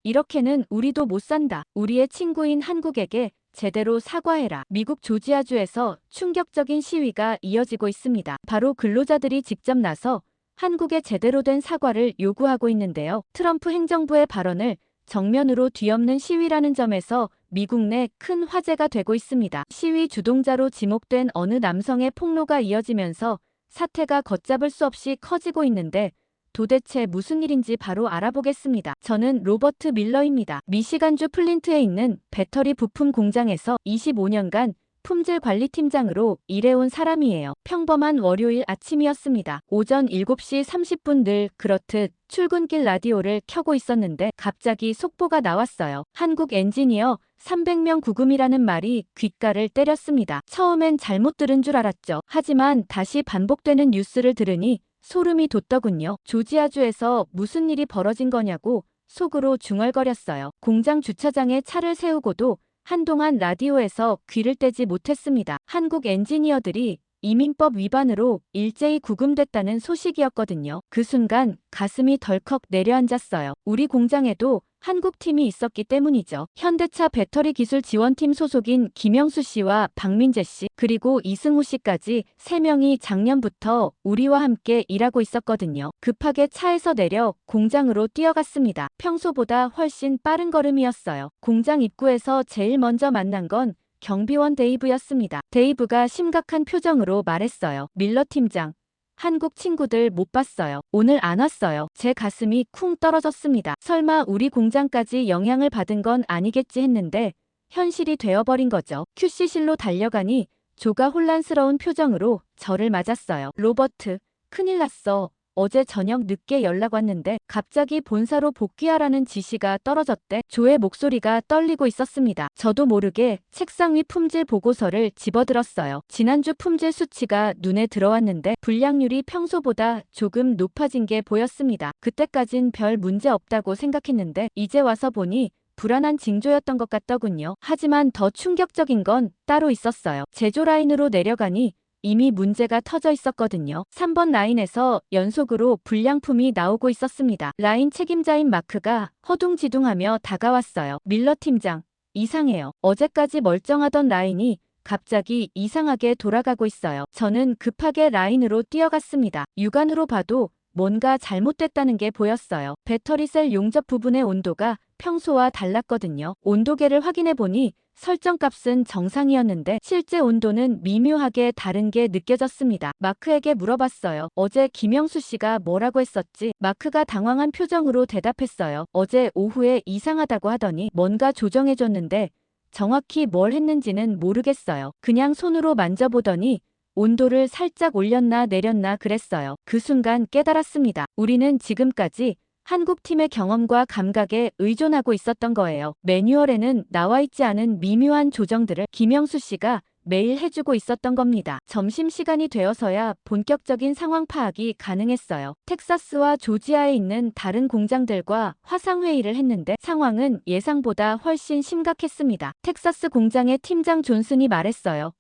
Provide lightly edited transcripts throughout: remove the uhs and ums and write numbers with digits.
이렇게는 우리도 못 산다. 우리의 친구인 한국에게 제대로 사과해라. 미국 조지아주에서 충격적인 시위가 이어지고 있습니다. 바로 근로자들이 직접 나서 한국에 제대로 된 사과를 요구하고 있는데요. 트럼프 행정부의 발언을 정면으로 뒤엎는 시위라는 점에서 미국 내 큰 화제가 되고 있습니다. 시위 주동자로 지목된 어느 남성의 폭로가 이어지면서 사태가 걷잡을 수 없이 커지고 있는데 도대체 무슨 일인지 바로 알아보겠습니다. 저는 로버트 밀러입니다. 미시간주 플린트에 있는 배터리 부품 공장에서 25년간 품질 관리팀장으로 일해온 사람이에요. 평범한 월요일 아침이었습니다. 오전 7시 30분 늘 그렇듯 출근길 라디오를 켜고 있었는데 갑자기 속보가 나왔어요. 한국 엔지니어 300명 구금이라는 말이 귓가를 때렸습니다. 처음엔 잘못 들은 줄 알았죠. 하지만 다시 반복되는 뉴스를 들으니 소름이 돋더군요. 조지아주에서 무슨 일이 벌어진 거냐고 속으로 중얼거렸어요. 공장 주차장에 차를 세우고도 한동안 라디오에서 귀를 떼지 못했습니다. 한국 엔지니어들이 이민법 위반으로 일제히 구금됐다는 소식이었거든요. 그 순간 가슴이 덜컥 내려앉았어요. 우리 공장에도 한국 팀이 있었기 때문이죠. 현대차 배터리 기술 지원팀 소속인 김영수 씨와 박민재 씨, 그리고 이승우 씨까지 3명이 작년부터 우리와 함께 일하고 있었거든요. 급하게 차에서 내려 공장으로 뛰어갔습니다. 평소보다 훨씬 빠른 걸음이었어요. 공장 입구에서 제일 먼저 만난 건 경비원 데이브였습니다. 데이브가 심각한 표정으로 말했어요. 밀러 팀장, 한국 친구들 못 봤어요. 오늘 안 왔어요. 제 가슴이 쿵 떨어졌습니다. 설마 우리 공장까지 영향을 받은 건 아니겠지 했는데 현실이 되어버린 거죠. QC실로 달려가니 조가 혼란스러운 표정으로 저를 맞았어요. 로버트, 큰일 났어. 어제 저녁 늦게 연락 왔는데 갑자기 본사로 복귀하라는 지시가 떨어졌대. 조의 목소리가 떨리고 있었습니다. 저도 모르게 책상 위 품질 보고서를 집어들었어요. 지난주 품질 수치가 눈에 들어왔는데 불량률이 평소보다 조금 높아진 게 보였습니다. 그때까진 별 문제 없다고 생각했는데 이제 와서 보니 불안한 징조였던 것 같더군요. 하지만 더 충격적인 건 따로 있었어요. 제조 라인으로 내려가니 이미 문제가 터져 있었거든요. 3번 라인에서 연속으로 불량품이 나오고 있었습니다. 라인 책임자인 마크가 허둥지둥하며 다가왔어요. 밀러 팀장, 이상해요. 어제까지 멀쩡하던 라인이 갑자기 이상하게 돌아가고 있어요. 저는 급하게 라인으로 뛰어갔습니다. 육안으로 봐도 뭔가 잘못됐다는 게 보였어요. 배터리 셀 용접 부분의 온도가 평소와 달랐거든요. 온도계를 확인해보니 설정값은 정상이었는데 실제 온도는 미묘하게 다른 게 느껴졌습니다. 마크에게 물어봤어요. 어제 김영수 씨가 뭐라고 했었지? 마크가 당황한 표정으로 대답했어요. 어제 오후에 이상하다고 하더니 뭔가 조정해줬는데 정확히 뭘 했는지는 모르겠어요. 그냥 손으로 만져보더니 온도를 살짝 올렸나 내렸나 그랬어요. 그 순간 깨달았습니다. 우리는 지금까지 한국 팀의 경험과 감각에 의존하고 있었던 거예요. 매뉴얼에는 나와 있지 않은 미묘한 조정들을 김영수 씨가 매일 해주고 있었던 겁니다. 점심시간이 되어서야 본격적인 상황 파악이 가능했어요. 텍사스와 조지아에 있는 다른 공장들과 화상회의를 했는데 상황은 예상보다 훨씬 심각했습니다. 텍사스 공장의 팀장 존슨이 말했어요.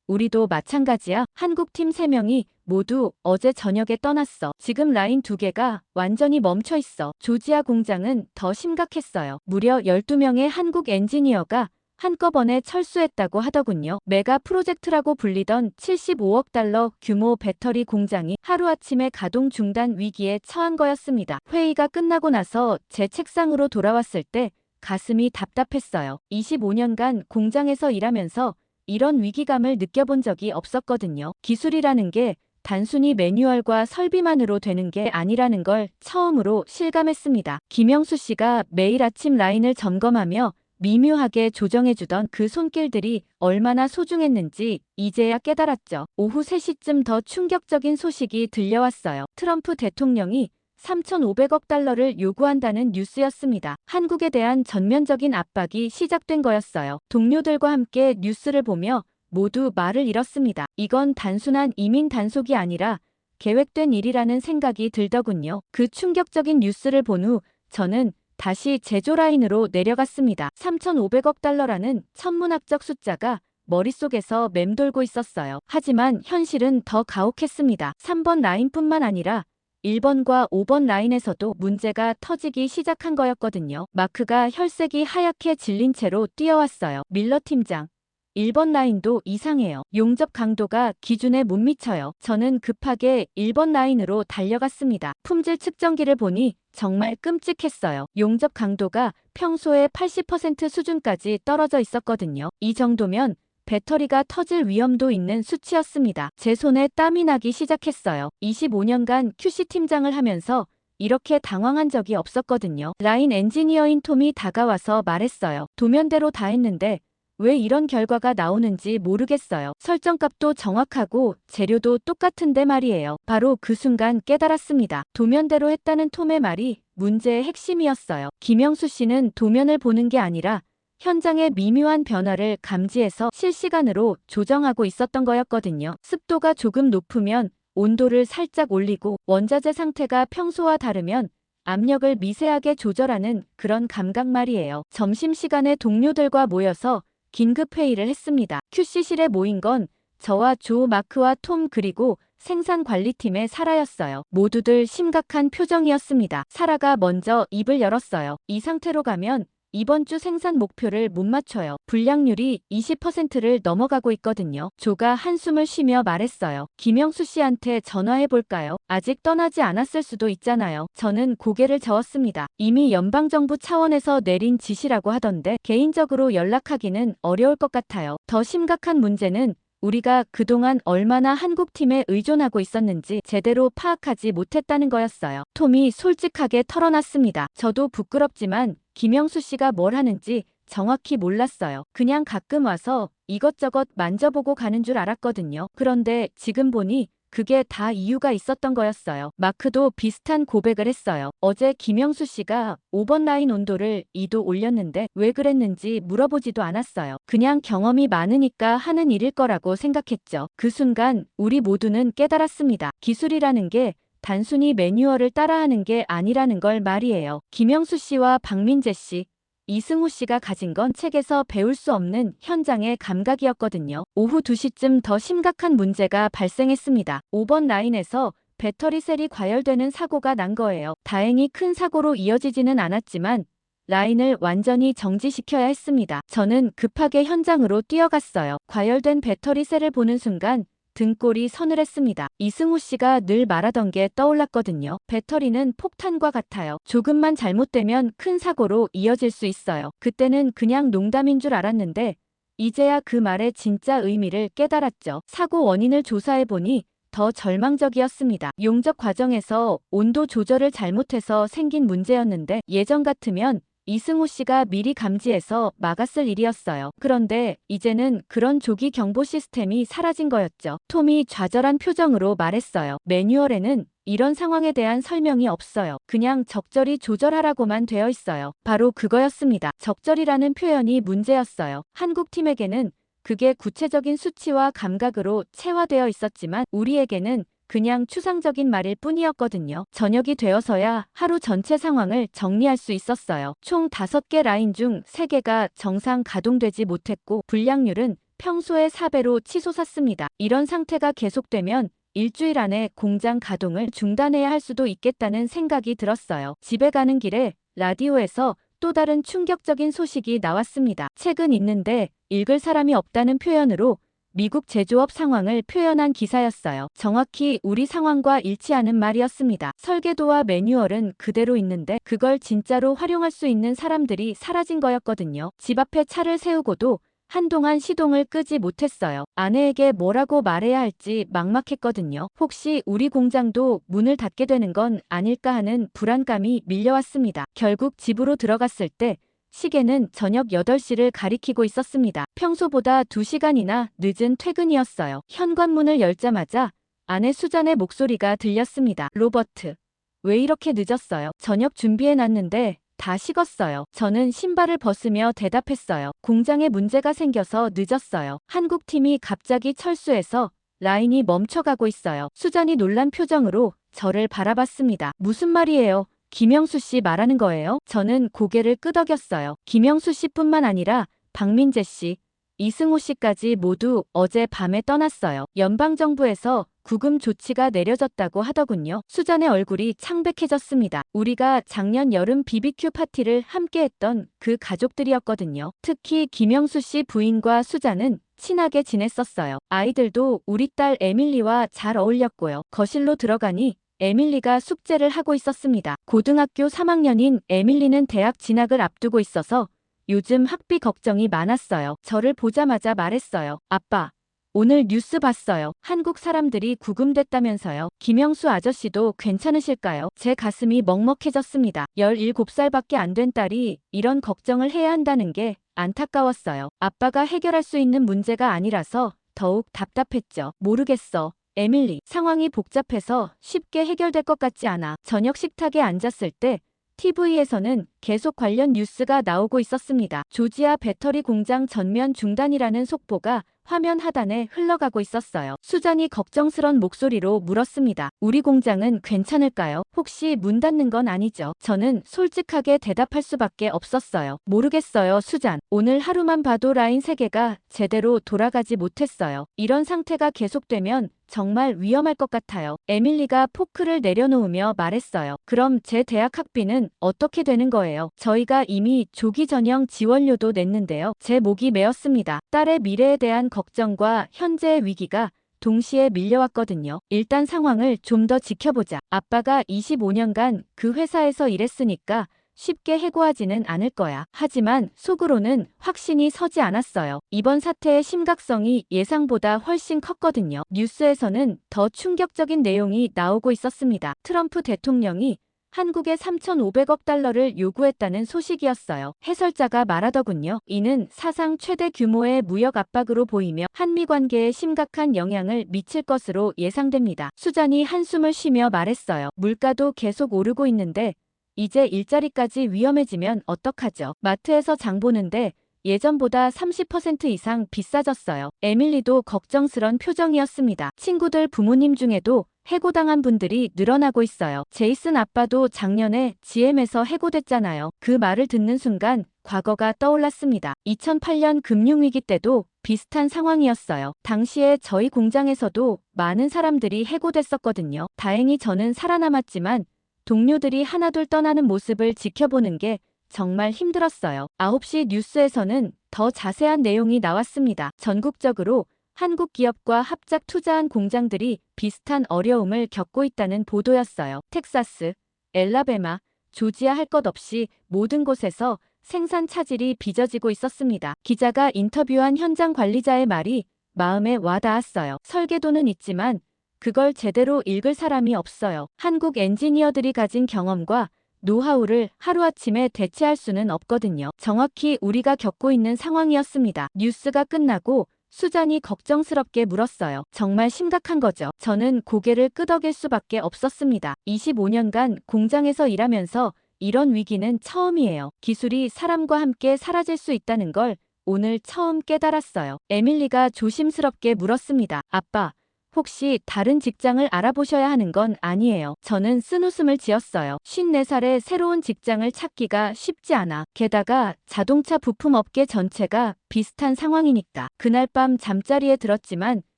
우리도 마찬가지야. 한국팀 3명이 모두 어제 저녁에 떠났어. 지금 라인 2개가 완전히 멈춰 있어. 조지아 공장은 더 심각했어요. 무려 12명의 한국 엔지니어가 한꺼번에 철수했다고 하더군요. 메가 프로젝트라고 불리던 75억 달러 규모 배터리 공장이 하루아침에 가동 중단 위기에 처한 거였습니다. 회의가 끝나고 나서 제 책상으로 돌아왔을 때 가슴이 답답했어요. 25년간 공장에서 일하면서 이런 위기감을 느껴본 적이 없었거든요. 기술이라는 게 단순히 매뉴얼과 설비만으로 되는 게 아니라는 걸 처음으로 실감했습니다. 김영수 씨가 매일 아침 라인을 점검하며 미묘하게 조정해주던 그 손길들이 얼마나 소중했는지 이제야 깨달았죠. 오후 3시쯤 더 충격적인 소식이 들려왔어요. 트럼프 대통령이 3,500억 달러를 요구한다는 뉴스였습니다. 한국에 대한 전면적인 압박이 시작된 거였어요. 동료들과 함께 뉴스를 보며 모두 말을 잃었습니다. 이건 단순한 이민 단속이 아니라 계획된 일이라는 생각이 들더군요. 그 충격적인 뉴스를 본 후 저는 다시 제조 라인으로 내려갔습니다. 3,500억 달러라는 천문학적 숫자가 머릿속에서 맴돌고 있었어요. 하지만 현실은 더 가혹했습니다. 3번 라인뿐만 아니라 1번과 5번 라인에서도 문제가 터지기 시작한 거였거든요. 마크가 혈색이 하얗게 질린 채로 뛰어왔어요. 밀러 팀장. 1번 라인도 이상해요. 용접 강도가 기준에 못 미쳐요. 저는 급하게 1번 라인으로 달려갔습니다. 품질 측정기를 보니 정말 끔찍했어요. 용접 강도가 평소의 80% 수준까지 떨어져 있었거든요. 이 정도면 배터리가 터질 위험도 있는 수치였습니다. 제 손에 땀이 나기 시작했어요. 25년간 QC 팀장을 하면서 이렇게 당황한 적이 없었거든요. 라인 엔지니어인 톰이 다가와서 말했어요. 도면대로 다 했는데 왜 이런 결과가 나오는지 모르겠어요. 설정값도 정확하고 재료도 똑같은데 말이에요. 바로 그 순간 깨달았습니다. 도면대로 했다는 톰의 말이 문제의 핵심이었어요. 김영수 씨는 도면을 보는 게 아니라 현장의 미묘한 변화를 감지해서 실시간으로 조정하고 있었던 거였거든요. 습도가 조금 높으면 온도를 살짝 올리고 원자재 상태가 평소와 다르면 압력을 미세하게 조절하는 그런 감각 말이에요. 점심시간에 동료들과 모여서 긴급회의를 했습니다. QC실에 모인 건 저와 조 마크와 톰 그리고 생산관리팀의 사라였어요. 모두들 심각한 표정이었습니다. 사라가 먼저 입을 열었어요. 이 상태로 가면 이번 주 생산 목표를 못 맞춰요. 불량률이 20%를 넘어가고 있거든요. 조가 한숨을 쉬며 말했어요. 김영수 씨한테 전화해볼까요? 아직 떠나지 않았을 수도 있잖아요. 저는 고개를 저었습니다. 이미 연방정부 차원에서 내린 지시라고 하던데 개인적으로 연락하기는 어려울 것 같아요. 더 심각한 문제는 우리가 그동안 얼마나 한국팀에 의존하고 있었는지 제대로 파악하지 못했다는 거였어요. 톰이 솔직하게 털어놨습니다. 저도 부끄럽지만 김영수 씨가 뭘 하는지 정확히 몰랐어요. 그냥 가끔 와서 이것저것 만져보고 가는 줄 알았거든요. 그런데 지금 보니 그게 다 이유가 있었던 거였어요. 마크도 비슷한 고백을 했어요. 어제 김영수 씨가 5번 라인 온도를 2도 올렸는데 왜 그랬는지 물어보지도 않았어요. 그냥 경험이 많으니까 하는 일일 거라고 생각했죠. 그 순간 우리 모두는 깨달았습니다. 기술이라는 게 단순히 매뉴얼을 따라하는 게 아니라는 걸 말이에요. 김영수 씨와 박민재 씨, 이승우 씨가 가진 건 책에서 배울 수 없는 현장의 감각이었거든요. 오후 2시쯤 더 심각한 문제가 발생했습니다. 5번 라인에서 배터리 셀이 과열되는 사고가 난 거예요. 다행히 큰 사고로 이어지지는 않았지만 라인을 완전히 정지시켜야 했습니다. 저는 급하게 현장으로 뛰어갔어요. 과열된 배터리 셀을 보는 순간 등골이 서늘했습니다. 이승우 씨가 늘 말하던 게 떠올랐거든요. 배터리는 폭탄과 같아요. 조금만 잘못되면 큰 사고로 이어질 수 있어요. 그때는 그냥 농담인 줄 알았는데 이제야 그 말의 진짜 의미를 깨달았죠. 사고 원인을 조사해보니 더 절망적이었습니다. 용접 과정에서 온도 조절을 잘못해서 생긴 문제였는데 예전 같으면 이승우 씨가 미리 감지해서 막았을 일이었어요. 그런데 이제는 그런 조기 경보 시스템이 사라진 거였죠. 톰이 좌절한 표정으로 말했어요. 매뉴얼에는 이런 상황에 대한 설명이 없어요. 그냥 적절히 조절하라고만 되어 있어요. 바로 그거였습니다. 적절이라는 표현이 문제였어요. 한국팀에게는 그게 구체적인 수치와 감각으로 체화되어 있었지만 우리에게는 그냥 추상적인 말일 뿐이었거든요. 저녁이 되어서야 하루 전체 상황을 정리할 수 있었어요. 총 5개 라인 중 3개가 정상 가동되지 못했고 불량률은 평소의 4배로 치솟았습니다. 이런 상태가 계속되면 일주일 안에 공장 가동을 중단해야 할 수도 있겠다는 생각이 들었어요. 집에 가는 길에 라디오에서 또 다른 충격적인 소식이 나왔습니다. 책은 있는데 읽을 사람이 없다는 표현으로 미국 제조업 상황을 표현한 기사였어요. 정확히 우리 상황과 일치하는 말이었습니다. 설계도와 매뉴얼은 그대로 있는데 그걸 진짜로 활용할 수 있는 사람들이 사라진 거였거든요. 집 앞에 차를 세우고도 한동안 시동을 끄지 못했어요. 아내에게 뭐라고 말해야 할지 막막했거든요. 혹시 우리 공장도 문을 닫게 되는 건 아닐까 하는 불안감이 밀려왔습니다. 결국 집으로 들어갔을 때 시계는 저녁 8시를 가리키고 있었습니다. 평소보다 2시간이나 늦은 퇴근이었어요. 현관문을 열자마자 아내 수잔의 목소리가 들렸습니다. 로버트, 왜 이렇게 늦었어요? 저녁 준비해놨는데 다 식었어요. 저는 신발을 벗으며 대답했어요. 공장에 문제가 생겨서 늦었어요. 한국팀이 갑자기 철수해서 라인이 멈춰가고 있어요. 수잔이 놀란 표정으로 저를 바라봤습니다. 무슨 말이에요? 김영수 씨 말하는 거예요? 저는 고개를 끄덕였어요. 김영수 씨뿐만 아니라 박민재 씨, 이승우 씨까지 모두 어제 밤에 떠났어요. 연방정부에서 구금 조치가 내려졌다고 하더군요. 수잔의 얼굴이 창백해졌습니다. 우리가 작년 여름 BBQ 파티를 함께 했던 그 가족들이었거든요. 특히 김영수 씨 부인과 수잔은 친하게 지냈었어요. 아이들도 우리 딸 에밀리와 잘 어울렸고요. 거실로 들어가니 에밀리가 숙제를 하고 있었습니다. 고등학교 3학년인 에밀리는 대학 진학을 앞두고 있어서 요즘 학비 걱정이 많았어요. 저를 보자마자 말했어요. 아빠, 오늘 뉴스 봤어요. 한국 사람들이 구금됐다면서요. 김영수 아저씨도 괜찮으실까요? 제 가슴이 먹먹해졌습니다. 17살밖에 안 된 딸이 이런 걱정을 해야 한다는 게 안타까웠어요. 아빠가 해결할 수 있는 문제가 아니라서 더욱 답답했죠. 모르겠어. 에밀리, 상황이 복잡해서 쉽게 해결될 것 같지 않아. 저녁 식탁에 앉았을 때 TV에서는 계속 관련 뉴스가 나오고 있었습니다. 조지아 배터리 공장 전면 중단이라는 속보가 화면 하단에 흘러가고 있었어요. 수잔이 걱정스런 목소리로 물었습니다. 우리 공장은 괜찮을까요? 혹시 문 닫는 건 아니죠? 저는 솔직하게 대답할 수밖에 없었어요. 모르겠어요, 수잔. 오늘 하루만 봐도 라인 3개가 제대로 돌아가지 못했어요. 이런 상태가 계속되면 정말 위험할 것 같아요. 에밀리가 포크를 내려놓으며 말했어요. 그럼 제 대학 학비는 어떻게 되는 거예요? 저희가 이미 조기 전형 지원료도 냈는데요. 제 목이 메었습니다. 딸의 미래에 대한 걱정과 현재의 위기가 동시에 밀려왔거든요. 일단 상황을 좀 더 지켜보자. 아빠가 25년간 그 회사에서 일했으니까 쉽게 해고하지는 않을 거야. 하지만 속으로는 확신이 서지 않았어요. 이번 사태의 심각성이 예상보다 훨씬 컸거든요. 뉴스에서는 더 충격적인 내용이 나오고 있었습니다. 트럼프 대통령이 한국에 3,500억 달러를 요구했다는 소식이었어요. 해설자가 말하더군요. 이는 사상 최대 규모의 무역 압박으로 보이며 한미 관계에 심각한 영향을 미칠 것으로 예상됩니다. 수잔이 한숨을 쉬며 말했어요. 물가도 계속 오르고 있는데 이제 일자리까지 위험해지면 어떡하죠? 마트에서 장 보는데 예전보다 30% 이상 비싸졌어요. 에밀리도 걱정스런 표정이었습니다. 친구들 부모님 중에도 해고당한 분들이 늘어나고 있어요. 제이슨 아빠도 작년에 GM에서 해고됐잖아요. 그 말을 듣는 순간 과거가 떠올랐습니다. 2008년 금융위기 때도 비슷한 상황이었어요. 당시에 저희 공장에서도 많은 사람들이 해고됐었거든요. 다행히 저는 살아남았지만 동료들이 하나둘 떠나는 모습을 지켜보는 게 정말 힘들었어요. 9시 뉴스에서는 더 자세한 내용이 나왔습니다. 전국적으로 한국 기업과 합작 투자한 공장들이 비슷한 어려움을 겪고 있다는 보도였어요. 텍사스, 엘라베마, 조지아 할 것 없이 모든 곳에서 생산 차질이 빚어지고 있었습니다. 기자가 인터뷰한 현장 관리자의 말이 마음에 와닿았어요. 설계도는 있지만 그걸 제대로 읽을 사람이 없어요. 한국 엔지니어들이 가진 경험과 노하우를 하루아침에 대체할 수는 없거든요. 정확히 우리가 겪고 있는 상황이었습니다. 뉴스가 끝나고 수잔이 걱정스럽게 물었어요. 정말 심각한 거죠? 저는 고개를 끄덕일 수밖에 없었습니다. 25년간 공장에서 일하면서 이런 위기는 처음이에요. 기술이 사람과 함께 사라질 수 있다는 걸 오늘 처음 깨달았어요. 에밀리가 조심스럽게 물었습니다. 아빠, 혹시 다른 직장을 알아보셔야 하는 건 아니에요. 저는 쓴웃음을 지었어요. 54살에 새로운 직장을 찾기가 쉽지 않아. 게다가 자동차 부품 업계 전체가 비슷한 상황이니까. 그날 밤 잠자리에 들었지만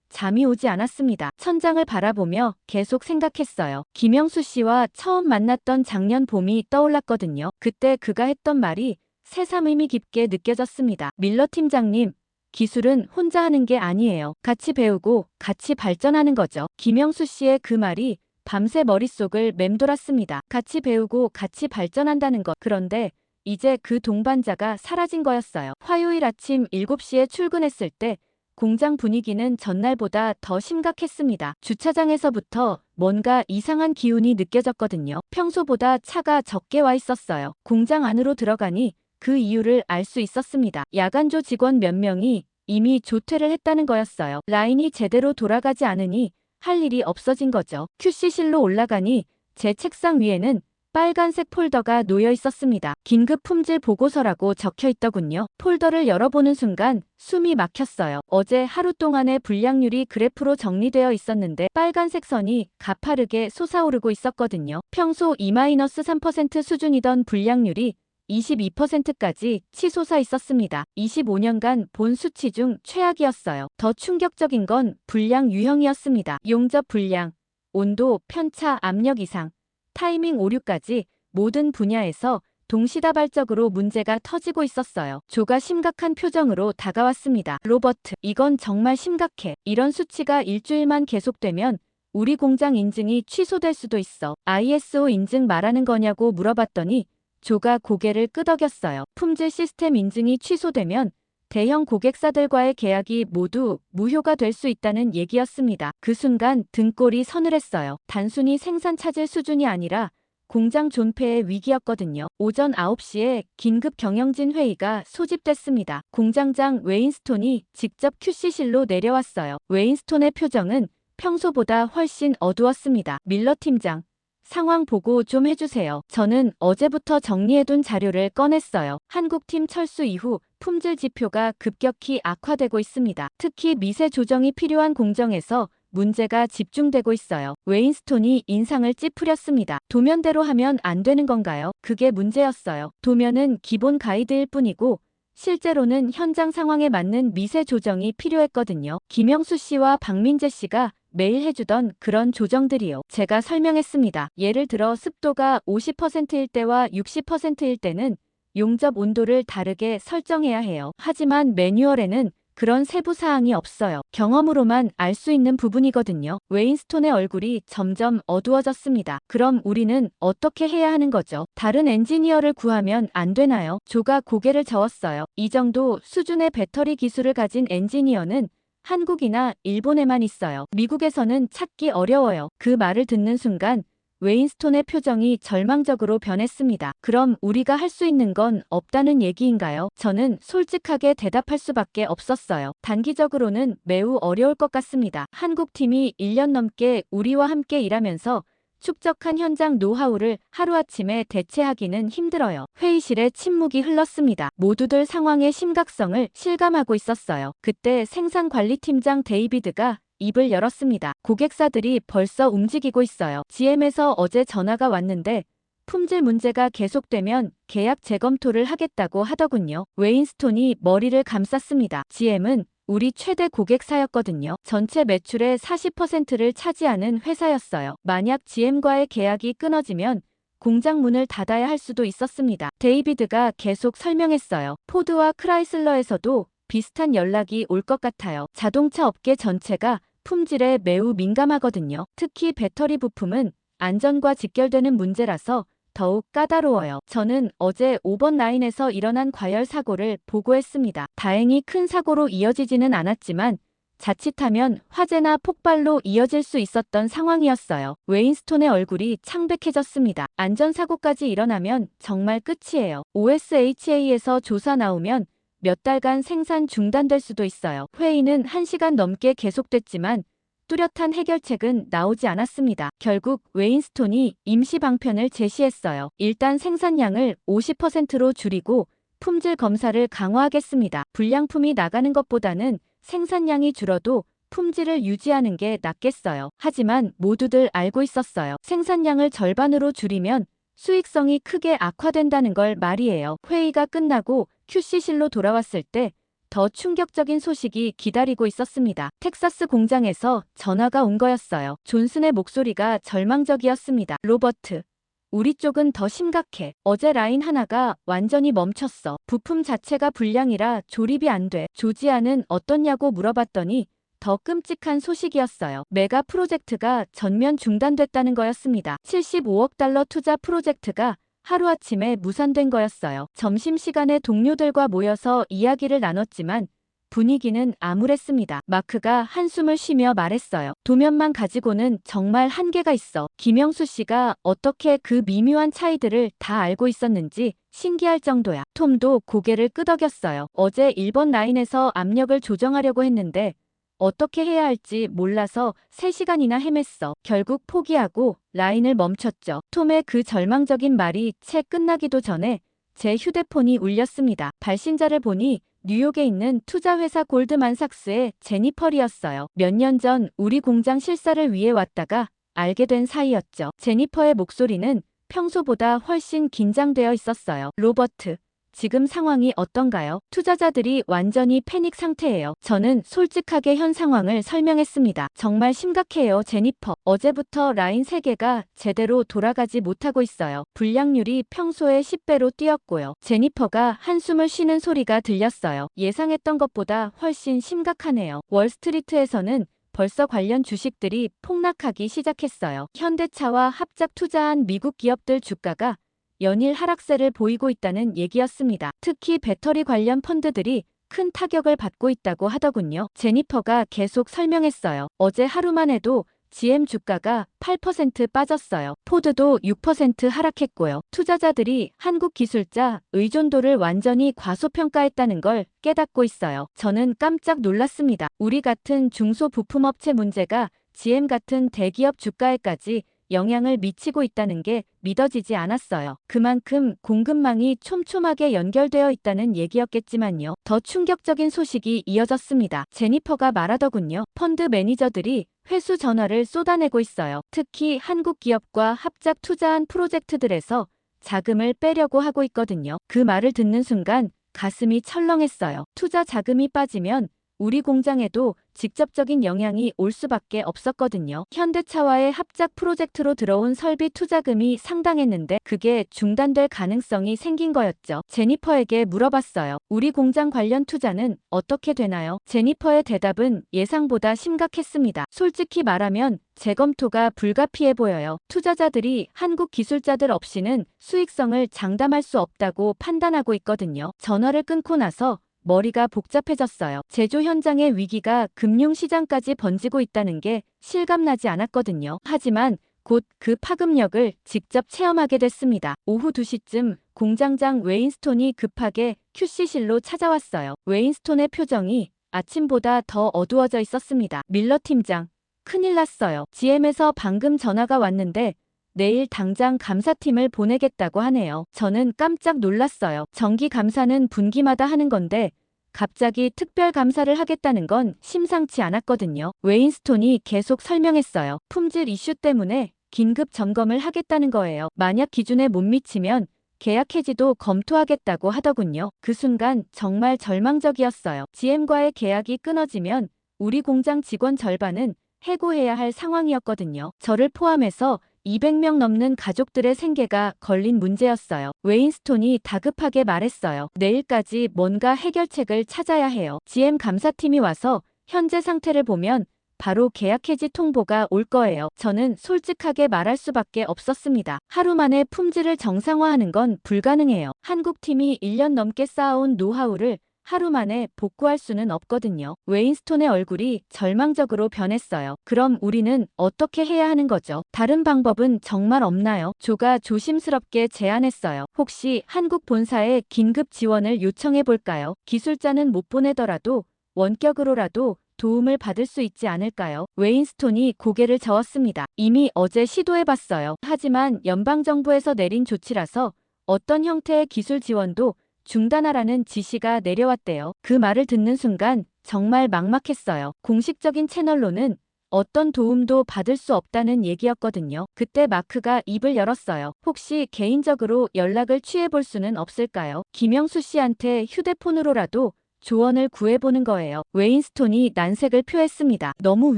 잠이 오지 않았습니다. 천장을 바라보며 계속 생각했어요. 김영수 씨와 처음 만났던 작년 봄이 떠올랐거든요. 그때 그가 했던 말이 새삼 의미 깊게 느껴졌습니다. 밀러 팀장님, 기술은 혼자 하는 게 아니에요. 같이 배우고 같이 발전하는 거죠. 김영수 씨의 그 말이 밤새 머릿속을 맴돌았습니다. 같이 배우고 같이 발전한다는 것. 그런데 이제 그 동반자가 사라진 거였어요. 화요일 아침 7시에 출근했을 때 공장 분위기는 전날보다 더 심각했습니다. 주차장에서부터 뭔가 이상한 기운이 느껴졌거든요. 평소보다 차가 적게 와 있었어요. 공장 안으로 들어가니 그 이유를 알 수 있었습니다. 야간조 직원 몇 명이 이미 조퇴를 했다는 거였어요. 라인이 제대로 돌아가지 않으니 할 일이 없어진 거죠. QC실로 올라가니 제 책상 위에는 빨간색 폴더가 놓여 있었습니다. 긴급 품질 보고서라고 적혀 있더군요. 폴더를 열어보는 순간 숨이 막혔어요. 어제 하루 동안의 불량률이 그래프로 정리되어 있었는데 빨간색 선이 가파르게 솟아오르고 있었거든요. 평소 2-3% 수준이던 불량률이 22%까지 치솟아 있었습니다. 25년간 본 수치 중 최악이었어요. 더 충격적인 건 불량 유형이었습니다. 용접 불량, 온도, 편차, 압력 이상, 타이밍 오류까지 모든 분야에서 동시다발적으로 문제가 터지고 있었어요. 조가 심각한 표정으로 다가왔습니다. 로버트, 이건 정말 심각해. 이런 수치가 일주일만 계속되면 우리 공장 인증이 취소될 수도 있어. ISO 인증 말하는 거냐고 물어봤더니 조가 고개를 끄덕였어요. 품질 시스템 인증이 취소되면 대형 고객사들과의 계약이 모두 무효가 될 수 있다는 얘기였습니다. 그 순간 등골이 서늘했어요. 단순히 생산 차질 수준이 아니라 공장 존폐의 위기였거든요. 오전 9시에 긴급 경영진 회의가 소집됐습니다. 공장장 웨인스톤이 직접 QC실로 내려왔어요. 웨인스톤의 표정은 평소보다 훨씬 어두웠습니다. 밀러 팀장, 상황 보고 좀 해주세요. 저는 어제부터 정리해둔 자료를 꺼냈어요. 한국팀 철수 이후 품질 지표가 급격히 악화되고 있습니다. 특히 미세 조정이 필요한 공정에서 문제가 집중되고 있어요. 웨인스톤이 인상을 찌푸렸습니다. 도면대로 하면 안 되는 건가요? 그게 문제였어요. 도면은 기본 가이드일 뿐이고 실제로는 현장 상황에 맞는 미세 조정이 필요했거든요. 김영수 씨와 박민재 씨가 매일 해주던 그런 조정들이요. 제가 설명했습니다. 예를 들어 습도가 50%일 때와 60%일 때는 용접 온도를 다르게 설정해야 해요. 하지만 매뉴얼에는 그런 세부 사항이 없어요. 경험으로만 알 수 있는 부분이거든요. 웨인스톤의 얼굴이 점점 어두워졌습니다. 그럼 우리는 어떻게 해야 하는 거죠? 다른 엔지니어를 구하면 안 되나요? 조가 고개를 저었어요. 이 정도 수준의 배터리 기술을 가진 엔지니어는 한국이나 일본에만 있어요. 미국에서는 찾기 어려워요. 그 말을 듣는 순간 웨인스톤의 표정이 절망적으로 변했습니다. 그럼 우리가 할 수 있는 건 없다는 얘기인가요? 저는 솔직하게 대답할 수밖에 없었어요. 단기적으로는 매우 어려울 것 같습니다. 한국팀이 1년 넘게 우리와 함께 일하면서 축적한 현장 노하우를 하루아침에 대체하기는 힘들어요. 회의실에 침묵이 흘렀습니다. 모두들 상황의 심각성을 실감하고 있었어요. 그때 생산관리팀장 데이비드가 입을 열었습니다. 고객사들이 벌써 움직이고 있어요. GM에서 어제 전화가 왔는데 품질 문제가 계속되면 계약 재검토를 하겠다고 하더군요. 웨인스톤이 머리를 감쌌습니다. GM은 우리 최대 고객사였거든요. 전체 매출의 40%를 차지하는 회사였어요. 만약 GM과의 계약이 끊어지면 공장 문을 닫아야 할 수도 있었습니다. 데이비드가 계속 설명했어요. 포드와 크라이슬러에서도 비슷한 연락이 올 것 같아요. 자동차 업계 전체가 품질에 매우 민감하거든요. 특히 배터리 부품은 안전과 직결되는 문제라서 더욱 까다로워요. 저는 어제 5번 라인에서 일어난 과열 사고를 보고했습니다. 다행히 큰 사고로 이어지지는 않았지만 자칫하면 화재나 폭발로 이어질 수 있었던 상황이었어요. 웨인스톤의 얼굴이 창백해졌습니다. 안전사고까지 일어나면 정말 끝이에요. OSHA에서 조사 나오면 몇 달간 생산 중단될 수도 있어요. 회의는 1시간 넘게 계속됐지만 뚜렷한 해결책은 나오지 않았습니다. 결국 웨인스톤이 임시 방편을 제시했어요. 일단 생산량을 50%로 줄이고 품질 검사를 강화하겠습니다. 불량품이 나가는 것보다는 생산량이 줄어도 품질을 유지하는 게 낫겠어요. 하지만 모두들 알고 있었어요. 생산량을 절반으로 줄이면 수익성이 크게 악화된다는 걸 말이에요. 회의가 끝나고 QC실로 돌아왔을 때 더 충격적인 소식이 기다리고 있었습니다. 텍사스 공장에서 전화가 온 거였어요. 존슨의 목소리가 절망적이었습니다. 로버트, 우리 쪽은 더 심각해. 어제 라인 하나가 완전히 멈췄어. 부품 자체가 불량이라 조립이 안 돼. 조지아는 어떻냐고 물어봤더니 더 끔찍한 소식이었어요. 메가 프로젝트가 전면 중단됐다는 거였습니다. 75억 달러 투자 프로젝트가 하루아침에 무산된 거였어요. 점심시간에 동료들과 모여서 이야기를 나눴지만 분위기는 암울했습니다. 마크가 한숨을 쉬며 말했어요. 도면만 가지고는 정말 한계가 있어. 김영수 씨가 어떻게 그 미묘한 차이들을 다 알고 있었는지 신기할 정도야. 톰도 고개를 끄덕였어요. 어제 1번 라인에서 압력을 조정하려고 했는데 어떻게 해야 할지 몰라서 3시간이나 헤맸어. 결국 포기하고 라인을 멈췄죠. 톰의 그 절망적인 말이 채 끝나기도 전에 제 휴대폰이 울렸습니다. 발신자를 보니 뉴욕에 있는 투자회사 골드만삭스의 제니펄이었어요. 몇 년 전 우리 공장 실사를 위해 왔다가 알게 된 사이였죠. 제니퍼의 목소리는 평소보다 훨씬 긴장되어 있었어요. 로버트, 지금 상황이 어떤가요? 투자자들이 완전히 패닉 상태예요. 저는 솔직하게 현 상황을 설명했습니다. 정말 심각해요, 제니퍼. 어제부터 라인 3개가 제대로 돌아가지 못하고 있어요. 불량률이 평소의 10배로 뛰었고요. 제니퍼가 한숨을 쉬는 소리가 들렸어요. 예상했던 것보다 훨씬 심각하네요. 월스트리트에서는 벌써 관련 주식들이 폭락하기 시작했어요. 현대차와 합작 투자한 미국 기업들 주가가 연일 하락세를 보이고 있다는 얘기였습니다. 특히 배터리 관련 펀드들이 큰 타격을 받고 있다고 하더군요. 제니퍼가 계속 설명했어요. 어제 하루만 해도 GM 주가가 8% 빠졌어요. 포드도 6% 하락했고요. 투자자들이 한국 기술자 의존도를 완전히 과소평가했다는 걸 깨닫고 있어요. 저는 깜짝 놀랐습니다. 우리 같은 중소부품업체 문제가 GM 같은 대기업 주가에까지 영향을 미치고 있다는 게 믿어지지 않았어요. 그만큼 공급망이 촘촘하게 연결되어 있다는 얘기였겠지만요. 더 충격적인 소식이 이어졌습니다. 제니퍼가 말하더군요. 펀드 매니저들이 회수 전화를 쏟아내고 있어요. 특히 한국 기업과 합작 투자한 프로젝트들에서 자금을 빼려고 하고 있거든요. 그 말을 듣는 순간 가슴이 철렁했어요. 투자 자금이 빠지면 우리 공장에도 직접적인 영향이 올 수밖에 없었거든요. 현대차와의 합작 프로젝트로 들어온 설비 투자금이 상당했는데 그게 중단될 가능성이 생긴 거였죠. 제니퍼에게 물어봤어요. 우리 공장 관련 투자는 어떻게 되나요? 제니퍼의 대답은 예상보다 심각했습니다. 솔직히 말하면 재검토가 불가피해 보여요. 투자자들이 한국 기술자들 없이는 수익성을 장담할 수 없다고 판단하고 있거든요. 전화를 끊고 나서 머리가 복잡해졌어요. 제조 현장의 위기가 금융시장까지 번지고 있다는 게 실감나지 않았거든요. 하지만 곧 그 파급력을 직접 체험하게 됐습니다. 오후 2시쯤 공장장 웨인스톤이 급하게 QC실로 찾아왔어요. 웨인스톤의 표정이 아침보다 더 어두워져 있었습니다. 밀러 팀장, 큰일 났어요. GM에서 방금 전화가 왔는데 내일 당장 감사팀을 보내겠다고 하네요. 저는 깜짝 놀랐어요. 정기 감사는 분기마다 하는 건데 갑자기 특별 감사를 하겠다는 건 심상치 않았거든요. 웨인스톤이 계속 설명했어요. 품질 이슈 때문에 긴급 점검을 하겠다는 거예요. 만약 기준에 못 미치면 계약 해지도 검토하겠다고 하더군요. 그 순간 정말 절망적이었어요. GM과의 계약이 끊어지면 우리 공장 직원 절반은 해고해야 할 상황이었거든요. 저를 포함해서 200명 넘는 가족들의 생계가 걸린 문제였어요. 웨인스톤이 다급하게 말했어요. 내일까지 뭔가 해결책을 찾아야 해요. GM 감사팀이 와서 현재 상태를 보면 바로 계약 해지 통보가 올 거예요. 저는 솔직하게 말할 수밖에 없었습니다. 하루 만에 품질을 정상화하는 건 불가능해요. 한국 팀이 1년 넘게 쌓아온 노하우를 하루 만에 복구할 수는 없거든요. 웨인스톤의 얼굴이 절망적으로 변했어요. 그럼 우리는 어떻게 해야 하는 거죠? 다른 방법은 정말 없나요? 조가 조심스럽게 제안했어요. 혹시 한국 본사에 긴급 지원을 요청해 볼까요? 기술자는 못 보내더라도 원격으로라도 도움을 받을 수 있지 않을까요? 웨인스톤이 고개를 저었습니다. 이미 어제 시도해봤어요. 하지만 연방정부에서 내린 조치라서 어떤 형태의 기술 지원도 중단하라는 지시가 내려왔대요. 그 말을 듣는 순간 정말 막막했어요. 공식적인 채널로는 어떤 도움도 받을 수 없다는 얘기였거든요. 그때 마크가 입을 열었어요. 혹시 개인적으로 연락을 취해볼 수는 없을까요? 김영수 씨한테 휴대폰으로라도 조언을 구해보는 거예요. 웨인스톤이 난색을 표했습니다. 너무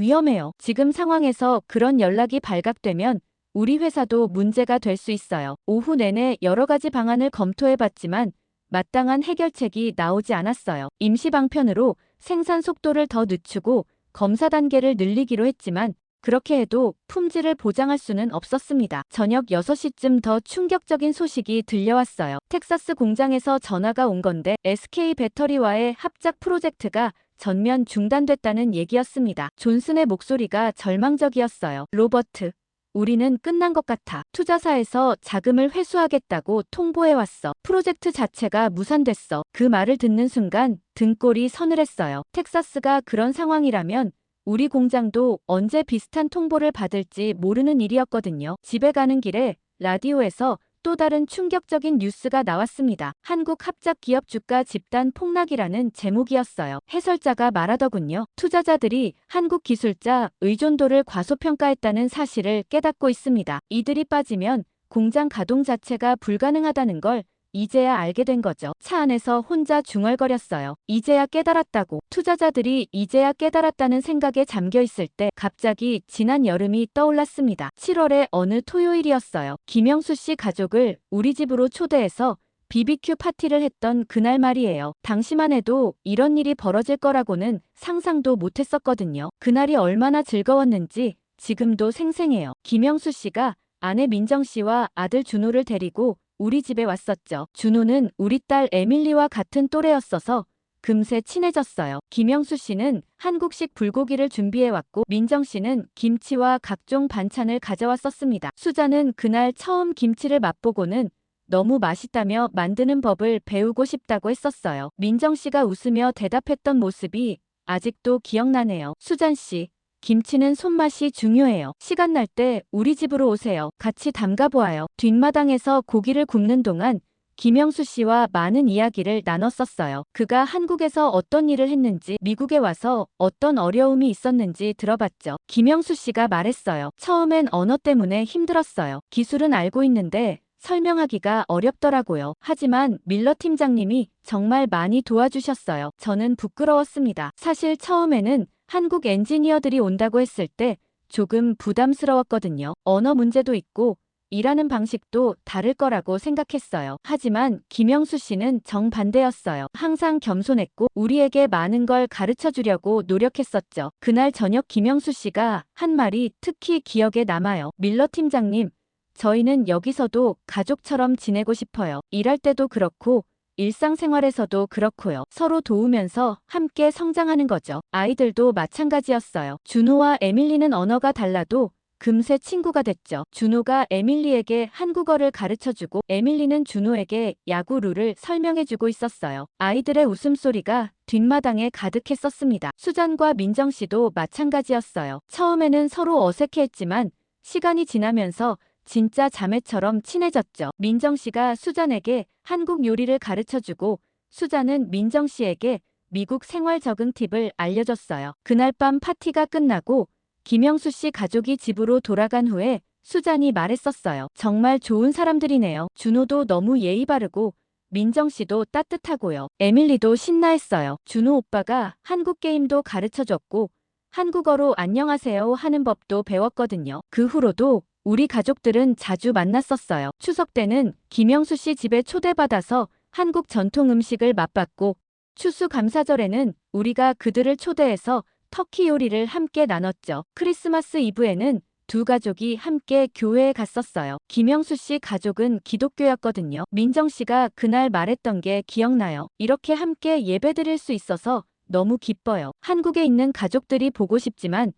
위험해요. 지금 상황에서 그런 연락이 발각되면 우리 회사도 문제가 될 수 있어요. 오후 내내 여러 가지 방안을 검토해봤지만 마땅한 해결책이 나오지 않았어요. 임시 방편으로 생산 속도를 더 늦추고 검사 단계를 늘리기로 했지만 그렇게 해도 품질을 보장할 수는 없었습니다. 저녁 6시쯤 더 충격적인 소식이 들려왔어요. 텍사스 공장에서 전화가 온 건데 SK 배터리와의 합작 프로젝트가 전면 중단됐다는 얘기였습니다. 존슨의 목소리가 절망적이었어요. 로버트, 우리는 끝난 것 같아. 투자사에서 자금을 회수하겠다고 통보해왔어. 프로젝트 자체가 무산됐어. 그 말을 듣는 순간 등골이 서늘했어요. 텍사스가 그런 상황이라면 우리 공장도 언제 비슷한 통보를 받을지 모르는 일이었거든요. 집에 가는 길에 라디오에서 또 다른 충격적인 뉴스가 나왔습니다. 한국 합작 기업 주가 집단 폭락이라는 제목이었어요. 해설자가 말하더군요. 투자자들이 한국 기술자 의존도를 과소평가했다는 사실을 깨닫고 있습니다. 이들이 빠지면 공장 가동 자체가 불가능하다는 걸 이제야 알게 된 거죠. 차 안에서 혼자 중얼거렸어요. 이제야 깨달았다고. 투자자들이 이제야 깨달았다는 생각에 잠겨 있을 때 갑자기 지난 여름이 떠올랐습니다. 7월의 어느 토요일이었어요. 김영수 씨 가족을 우리 집으로 초대해서 BBQ 파티를 했던 그날 말이에요. 당시만 해도 이런 일이 벌어질 거라고는 상상도 못했었거든요. 그날이 얼마나 즐거웠는지 지금도 생생해요. 김영수 씨가 아내 민정 씨와 아들 준호를 데리고 우리 집에 왔었죠. 준호는 우리 딸 에밀리와 같은 또래였어서 금세 친해졌어요. 김영수 씨는 한국식 불고기를 준비해왔고 민정 씨는 김치와 각종 반찬을 가져왔었습니다. 수자는 그날 처음 김치를 맛보고는 너무 맛있다며 만드는 법을 배우고 싶다고 했었어요. 민정 씨가 웃으며 대답했던 모습이 아직도 기억나네요. 수잔 씨, 김치는 손맛이 중요해요. 시간 날 때 우리 집으로 오세요. 같이 담가보아요. 뒷마당에서 고기를 굽는 동안 김영수 씨와 많은 이야기를 나눴었어요. 그가 한국에서 어떤 일을 했는지, 미국에 와서 어떤 어려움이 있었는지 들어봤죠. 김영수 씨가 말했어요. 처음엔 언어 때문에 힘들었어요. 기술은 알고 있는데 설명하기가 어렵더라고요. 하지만 밀러 팀장님이 정말 많이 도와주셨어요. 저는 부끄러웠습니다. 사실 처음에는 한국 엔지니어들이 온다고 했을 때 조금 부담스러웠거든요. 언어 문제도 있고 일하는 방식도 다를 거라고 생각했어요. 하지만 김영수 씨는 정반대였어요. 항상 겸손했고 우리에게 많은 걸 가르쳐 주려고 노력했었죠. 그날 저녁 김영수 씨가 한 말이 특히 기억에 남아요. 밀러 팀장님, 저희는 여기서도 가족처럼 지내고 싶어요. 일할 때도 그렇고 일상생활에서도 그렇고요. 서로 도우면서 함께 성장하는 거죠. 아이들도 마찬가지였어요. 준호와 에밀리는 언어가 달라도 금세 친구가 됐죠. 준호가 에밀리에게 한국어를 가르쳐주고 에밀리는 준호에게 야구 룰을 설명해주고 있었어요. 아이들의 웃음소리가 뒷마당에 가득했었습니다. 수잔과 민정 씨도 마찬가지였어요. 처음에는 서로 어색해했지만 시간이 지나면서 진짜 자매처럼 친해졌죠. 민정 씨가 수잔에게 한국 요리를 가르쳐주고 수잔은 민정 씨에게 미국 생활 적응 팁을 알려줬어요. 그날 밤 파티가 끝나고 김영수 씨 가족이 집으로 돌아간 후에 수잔이 말했었어요. 정말 좋은 사람들이네요. 준호도 너무 예의 바르고 민정 씨도 따뜻하고요. 에밀리도 신나했어요. 준호 오빠가 한국 게임도 가르쳐줬고 한국어로 안녕하세요 하는 법도 배웠거든요. 그 후로도 우리 가족들은 자주 만났었어요. 추석 때는 김영수 씨 집에 초대받아서 한국 전통 음식을 맛봤고 추수감사절에는 우리가 그들을 초대해서 터키 요리를 함께 나눴죠. 크리스마스 이브에는 두 가족이 함께 교회에 갔었어요. 김영수 씨 가족은 기독교였거든요. 민정 씨가 그날 말했던 게 기억나요. 이렇게 함께 예배드릴 수 있어서 너무 기뻐요. 한국에 있는 가족들이 보고 싶지만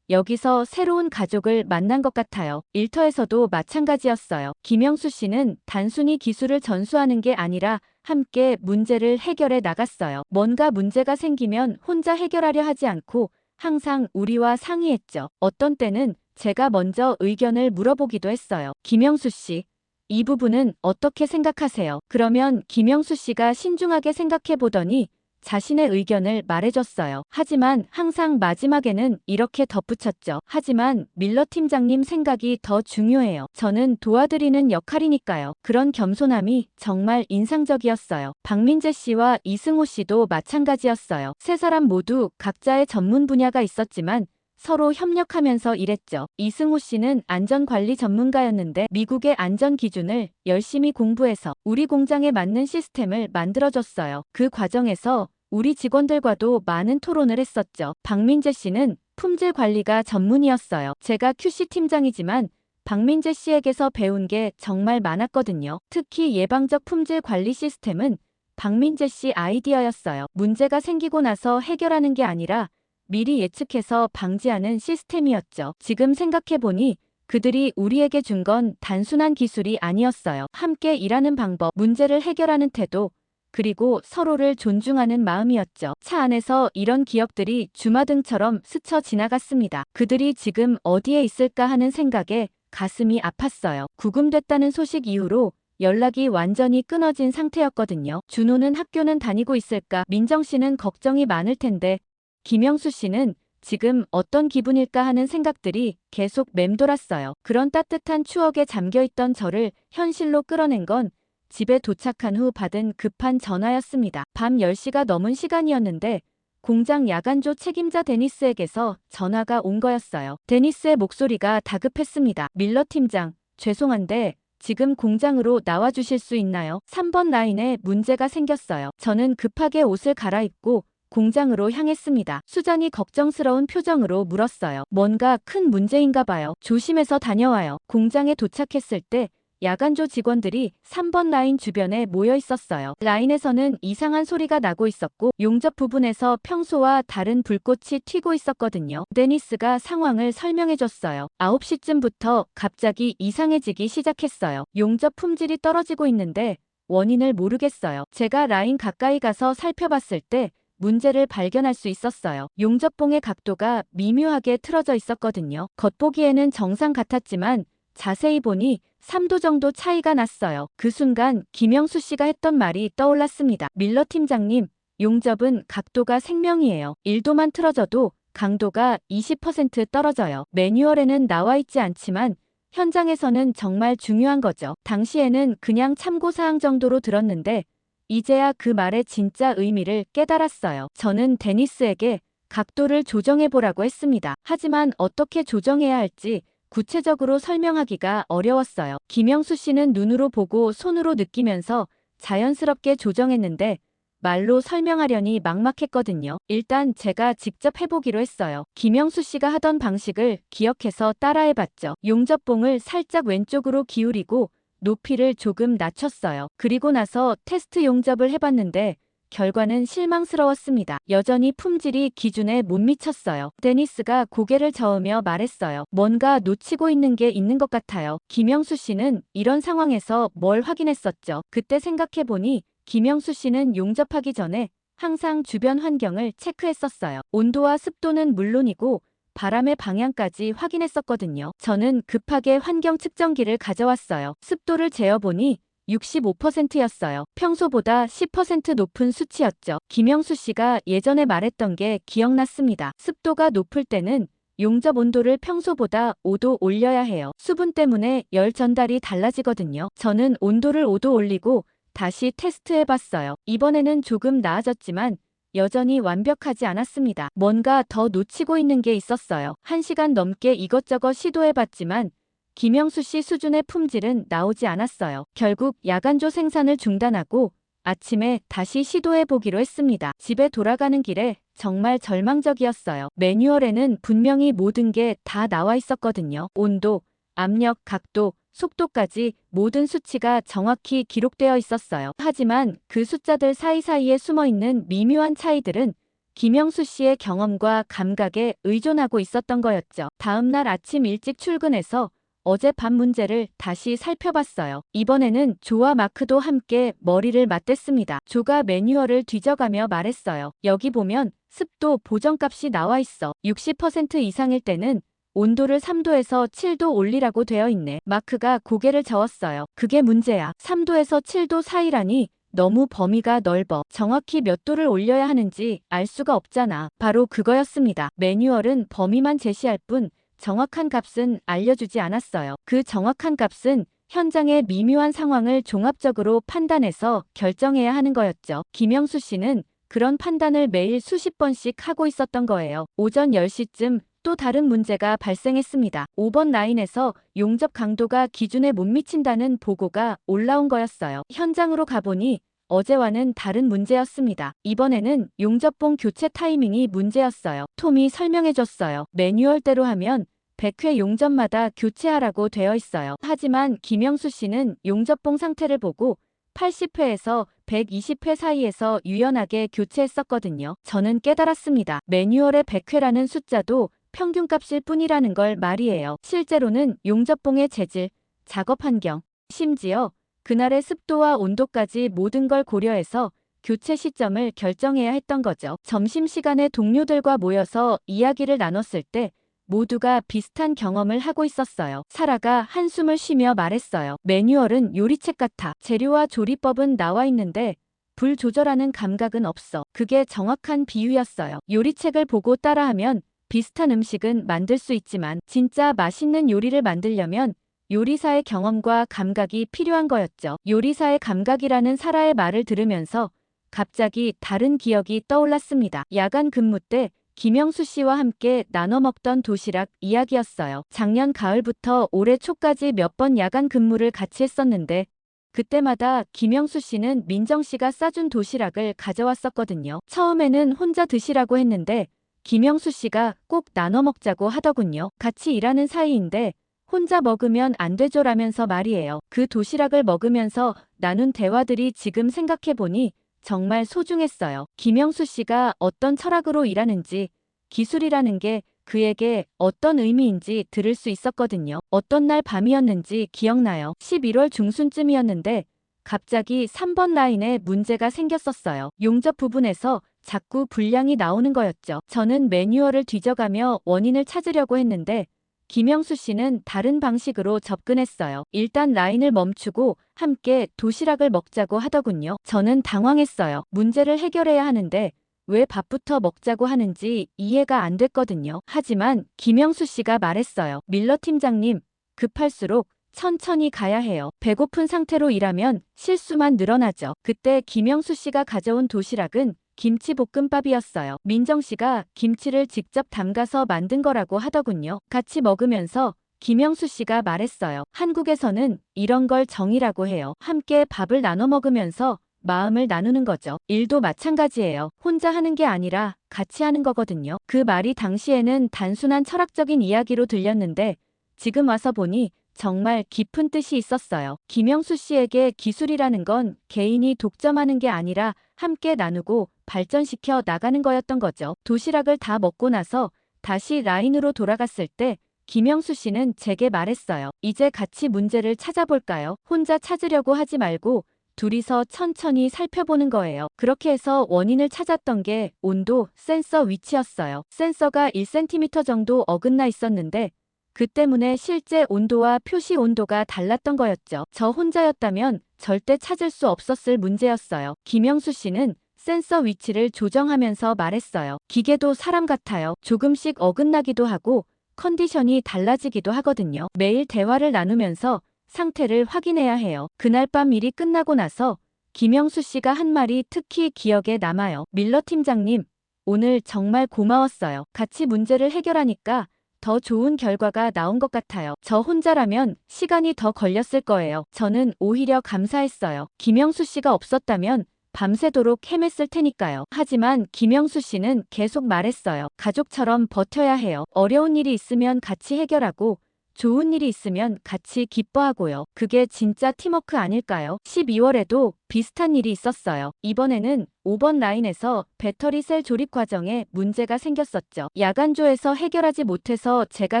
여기서 새로운 가족을 만난 것 같아요. 일터에서도 마찬가지였어요. 김영수 씨는 단순히 기술을 전수하는 게 아니라 함께 문제를 해결해 나갔어요. 뭔가 문제가 생기면 혼자 해결하려 하지 않고 항상 우리와 상의했죠. 어떤 때는 제가 먼저 의견을 물어보기도 했어요. 김영수 씨, 이 부분은 어떻게 생각하세요? 그러면 김영수 씨가 신중하게 생각해 보더니 자신의 의견을 말해줬어요. 하지만 항상 마지막에는 이렇게 덧붙였죠. 하지만 밀러 팀장님 생각이 더 중요해요. 저는 도와드리는 역할이니까요. 그런 겸손함이 정말 인상적이었어요. 박민재 씨와 이승호 씨도 마찬가지였어요. 세 사람 모두 각자의 전문 분야가 있었지만 서로 협력하면서 일했죠. 이승호 씨는 안전관리 전문가였는데 미국의 안전 기준을 열심히 공부해서 우리 공장에 맞는 시스템을 만들어줬어요. 그 과정에서 우리 직원들과도 많은 토론을 했었죠. 박민재 씨는 품질 관리가 전문이었어요. 제가 QC 팀장이지만 박민재 씨에게서 배운 게 정말 많았거든요. 특히 예방적 품질 관리 시스템은 박민재 씨 아이디어였어요. 문제가 생기고 나서 해결하는 게 아니라 미리 예측해서 방지하는 시스템이었죠. 지금 생각해보니 그들이 우리에게 준 건 단순한 기술이 아니었어요. 함께 일하는 방법, 문제를 해결하는 태도, 그리고 서로를 존중하는 마음이었죠. 차 안에서 이런 기억들이 주마등처럼 스쳐 지나갔습니다. 그들이 지금 어디에 있을까 하는 생각에 가슴이 아팠어요. 구금됐다는 소식 이후로 연락이 완전히 끊어진 상태였거든요. 준호는 학교는 다니고 있을까? 민정 씨는 걱정이 많을 텐데 김영수 씨는 지금 어떤 기분일까 하는 생각들이 계속 맴돌았어요. 그런 따뜻한 추억에 잠겨있던 저를 현실로 끌어낸 건 집에 도착한 후 받은 급한 전화였습니다. 밤 10시가 넘은 시간이었는데 공장 야간조 책임자 데니스에게서 전화가 온 거였어요. 데니스의 목소리가 다급했습니다. 밀러 팀장, 죄송한데 지금 공장으로 나와주실 수 있나요? 3번 라인에 문제가 생겼어요. 저는 급하게 옷을 갈아입고 공장으로 향했습니다. 수잔이 걱정스러운 표정으로 물었어요. 뭔가 큰 문제인가 봐요. 조심해서 다녀와요. 공장에 도착했을 때 야간조 직원들이 3번 라인 주변에 모여 있었어요. 라인에서는 이상한 소리가 나고 있었고 용접 부분에서 평소와 다른 불꽃이 튀고 있었거든요. 데니스가 상황을 설명해줬어요. 9시쯤부터 갑자기 이상해지기 시작했어요. 용접 품질이 떨어지고 있는데 원인을 모르겠어요. 제가 라인 가까이 가서 살펴봤을 때 문제를 발견할 수 있었어요. 용접봉의 각도가 미묘하게 틀어져 있었거든요. 겉보기에는 정상 같았지만 자세히 보니 3도 정도 차이가 났어요. 그 순간 김영수 씨가 했던 말이 떠올랐습니다. 밀러 팀장님, 용접은 각도가 생명이에요. 1도만 틀어져도 강도가 20% 떨어져요. 매뉴얼에는 나와 있지 않지만 현장에서는 정말 중요한 거죠. 당시에는 그냥 참고사항 정도로 들었는데 이제야 그 말의 진짜 의미를 깨달았어요. 저는 데니스에게 각도를 조정해보라고 했습니다. 하지만 어떻게 조정해야 할지 구체적으로 설명하기가 어려웠어요. 김영수 씨는 눈으로 보고 손으로 느끼면서 자연스럽게 조정했는데 말로 설명하려니 막막했거든요. 일단 제가 직접 해보기로 했어요. 김영수 씨가 하던 방식을 기억해서 따라해봤죠. 용접봉을 살짝 왼쪽으로 기울이고 높이를 조금 낮췄어요. 그리고 나서 테스트 용접을 해봤는데 결과는 실망스러웠습니다. 여전히 품질이 기준에 못 미쳤어요. 데니스가 고개를 저으며 말했어요. 뭔가 놓치고 있는 게 있는 것 같아요. 김영수 씨는 이런 상황에서 뭘 확인했었죠? 그때 생각해보니 김영수 씨는 용접하기 전에 항상 주변 환경을 체크했었어요. 온도와 습도는 물론이고 바람의 방향까지 확인했었거든요. 저는 급하게 환경 측정기를 가져왔어요. 습도를 재어보니 65%였어요. 평소보다 10% 높은 수치였죠. 김영수 씨가 예전에 말했던 게 기억났습니다. 습도가 높을 때는 용접 온도를 평소보다 5도 올려야 해요. 수분 때문에 열 전달이 달라지거든요. 저는 온도를 5도 올리고 다시 테스트해봤어요. 이번에는 조금 나아졌지만 여전히 완벽하지 않았습니다. 뭔가 더 놓치고 있는 게 있었어요. 1시간 넘게 이것저것 시도해봤지만 김영수 씨 수준의 품질은 나오지 않았어요. 결국 야간조 생산을 중단하고 아침에 다시 시도해보기로 했습니다. 집에 돌아가는 길에 정말 절망적이었어요. 매뉴얼에는 분명히 모든 게 다 나와 있었거든요. 온도, 압력, 각도, 속도까지 모든 수치가 정확히 기록되어 있었어요. 하지만 그 숫자들 사이사이에 숨어있는 미묘한 차이들은 김영수 씨의 경험과 감각에 의존하고 있었던 거였죠. 다음날 아침 일찍 출근해서 어젯밤 문제를 다시 살펴봤어요. 이번에는 조와 마크도 함께 머리를 맞댔습니다. 조가 매뉴얼을 뒤져가며 말했어요. 여기 보면 습도 보정값이 나와 있어. 60% 이상일 때는 온도를 3도에서 7도 올리라고 되어 있네. 마크가 고개를 저었어요. 그게 문제야. 3도에서 7도 사이라니 너무 범위가 넓어. 정확히 몇 도를 올려야 하는지 알 수가 없잖아. 바로 그거였습니다. 매뉴얼은 범위만 제시할 뿐 정확한 값은 알려주지 않았어요. 그 정확한 값은 현장의 미묘한 상황을 종합적으로 판단해서 결정해야 하는 거였죠. 김영수 씨는 그런 판단을 매일 수십 번씩 하고 있었던 거예요. 오전 10시쯤 또 다른 문제가 발생했습니다. 5번 라인에서 용접 강도가 기준에 못 미친다는 보고가 올라온 거였어요. 현장으로 가보니 어제와는 다른 문제였습니다. 이번에는 용접봉 교체 타이밍이 문제였어요. 톰이 설명해줬어요. 매뉴얼대로 하면 100회 용접마다 교체하라고 되어 있어요. 하지만 김영수 씨는 용접봉 상태를 보고 80회에서 120회 사이에서 유연하게 교체했었거든요. 저는 깨달았습니다. 매뉴얼의 100회라는 숫자도 평균값일 뿐이라는 걸 말이에요. 실제로는 용접봉의 재질, 작업 환경, 심지어 그날의 습도와 온도까지 모든 걸 고려해서 교체 시점을 결정해야 했던 거죠. 점심시간에 동료들과 모여서 이야기를 나눴을 때 모두가 비슷한 경험을 하고 있었어요. 사라가 한숨을 쉬며 말했어요. 매뉴얼은 요리책 같아. 재료와 조리법은 나와 있는데 불 조절하는 감각은 없어. 그게 정확한 비유였어요. 요리책을 보고 따라하면 비슷한 음식은 만들 수 있지만 진짜 맛있는 요리를 만들려면 요리사의 경험과 감각이 필요한 거였죠. 요리사의 감각이라는 사라의 말을 들으면서 갑자기 다른 기억이 떠올랐습니다. 야간 근무 때 김영수 씨와 함께 나눠 먹던 도시락 이야기였어요. 작년 가을부터 올해 초까지 몇 번 야간 근무를 같이 했었는데 그때마다 김영수 씨는 민정 씨가 싸준 도시락을 가져왔었거든요. 처음에는 혼자 드시라고 했는데 김영수 씨가 꼭 나눠 먹자고 하더군요. 같이 일하는 사이인데 혼자 먹으면 안 되죠라면서 말이에요. 그 도시락을 먹으면서 나눈 대화들이 지금 생각해보니 정말 소중했어요. 김영수 씨가 어떤 철학으로 일하는지, 기술이라는 게 그에게 어떤 의미인지 들을 수 있었거든요. 어떤 날 밤이었는지 기억나요. 11월 중순쯤이었는데 갑자기 3번 라인에 문제가 생겼었어요. 용접 부분에서 자꾸 불량이 나오는 거였죠. 저는 매뉴얼을 뒤져가며 원인을 찾으려고 했는데 김영수 씨는 다른 방식으로 접근했어요. 일단 라인을 멈추고 함께 도시락을 먹자고 하더군요. 저는 당황했어요. 문제를 해결해야 하는데 왜 밥부터 먹자고 하는지 이해가 안 됐거든요. 하지만 김영수 씨가 말했어요. 밀러 팀장님, 급할수록 천천히 가야 해요. 배고픈 상태로 일하면 실수만 늘어나죠. 그때 김영수 씨가 가져온 도시락은 김치볶음밥이었어요. 민정 씨가 김치를 직접 담가서 만든 거라고 하더군요. 같이 먹으면서 김영수 씨가 말했어요. 한국에서는 이런 걸 정이라고 해요. 함께 밥을 나눠 먹으면서 마음을 나누는 거죠. 일도 마찬가지예요. 혼자 하는 게 아니라 같이 하는 거거든요. 그 말이 당시에는 단순한 철학적인 이야기로 들렸는데 지금 와서 보니 정말 깊은 뜻이 있었어요. 김영수 씨에게 기술이라는 건 개인이 독점하는 게 아니라 함께 나누고 발전시켜 나가는 거였던 거죠. 도시락을 다 먹고 나서 다시 라인으로 돌아갔을 때 김영수 씨는 제게 말했어요. 이제 같이 문제를 찾아볼까요? 혼자 찾으려고 하지 말고 둘이서 천천히 살펴보는 거예요. 그렇게 해서 원인을 찾았던 게 온도 센서 위치였어요. 센서가 1cm 정도 어긋나 있었는데 그 때문에 실제 온도와 표시 온도가 달랐던 거였죠. 저 혼자였다면 절대 찾을 수 없었을 문제였어요. 김영수 씨는 센서 위치를 조정하면서 말했어요. 기계도 사람 같아요. 조금씩 어긋나기도 하고 컨디션이 달라지기도 하거든요. 매일 대화를 나누면서 상태를 확인해야 해요. 그날 밤 일이 끝나고 나서 김영수 씨가 한 말이 특히 기억에 남아요. 밀러 팀장님, 오늘 정말 고마웠어요. 같이 문제를 해결하니까 더 좋은 결과가 나온 것 같아요. 저 혼자라면 시간이 더 걸렸을 거예요. 저는 오히려 감사했어요. 김영수 씨가 없었다면 밤새도록 헤맸을 테니까요. 하지만 김영수 씨는 계속 말했어요. 가족처럼 버텨야 해요. 어려운 일이 있으면 같이 해결하고 좋은 일이 있으면 같이 기뻐하고요. 그게 진짜 팀워크 아닐까요? 12월에도 비슷한 일이 있었어요. 이번에는 5번 라인에서 배터리 셀 조립 과정에 문제가 생겼었죠. 야간조에서 해결하지 못해서 제가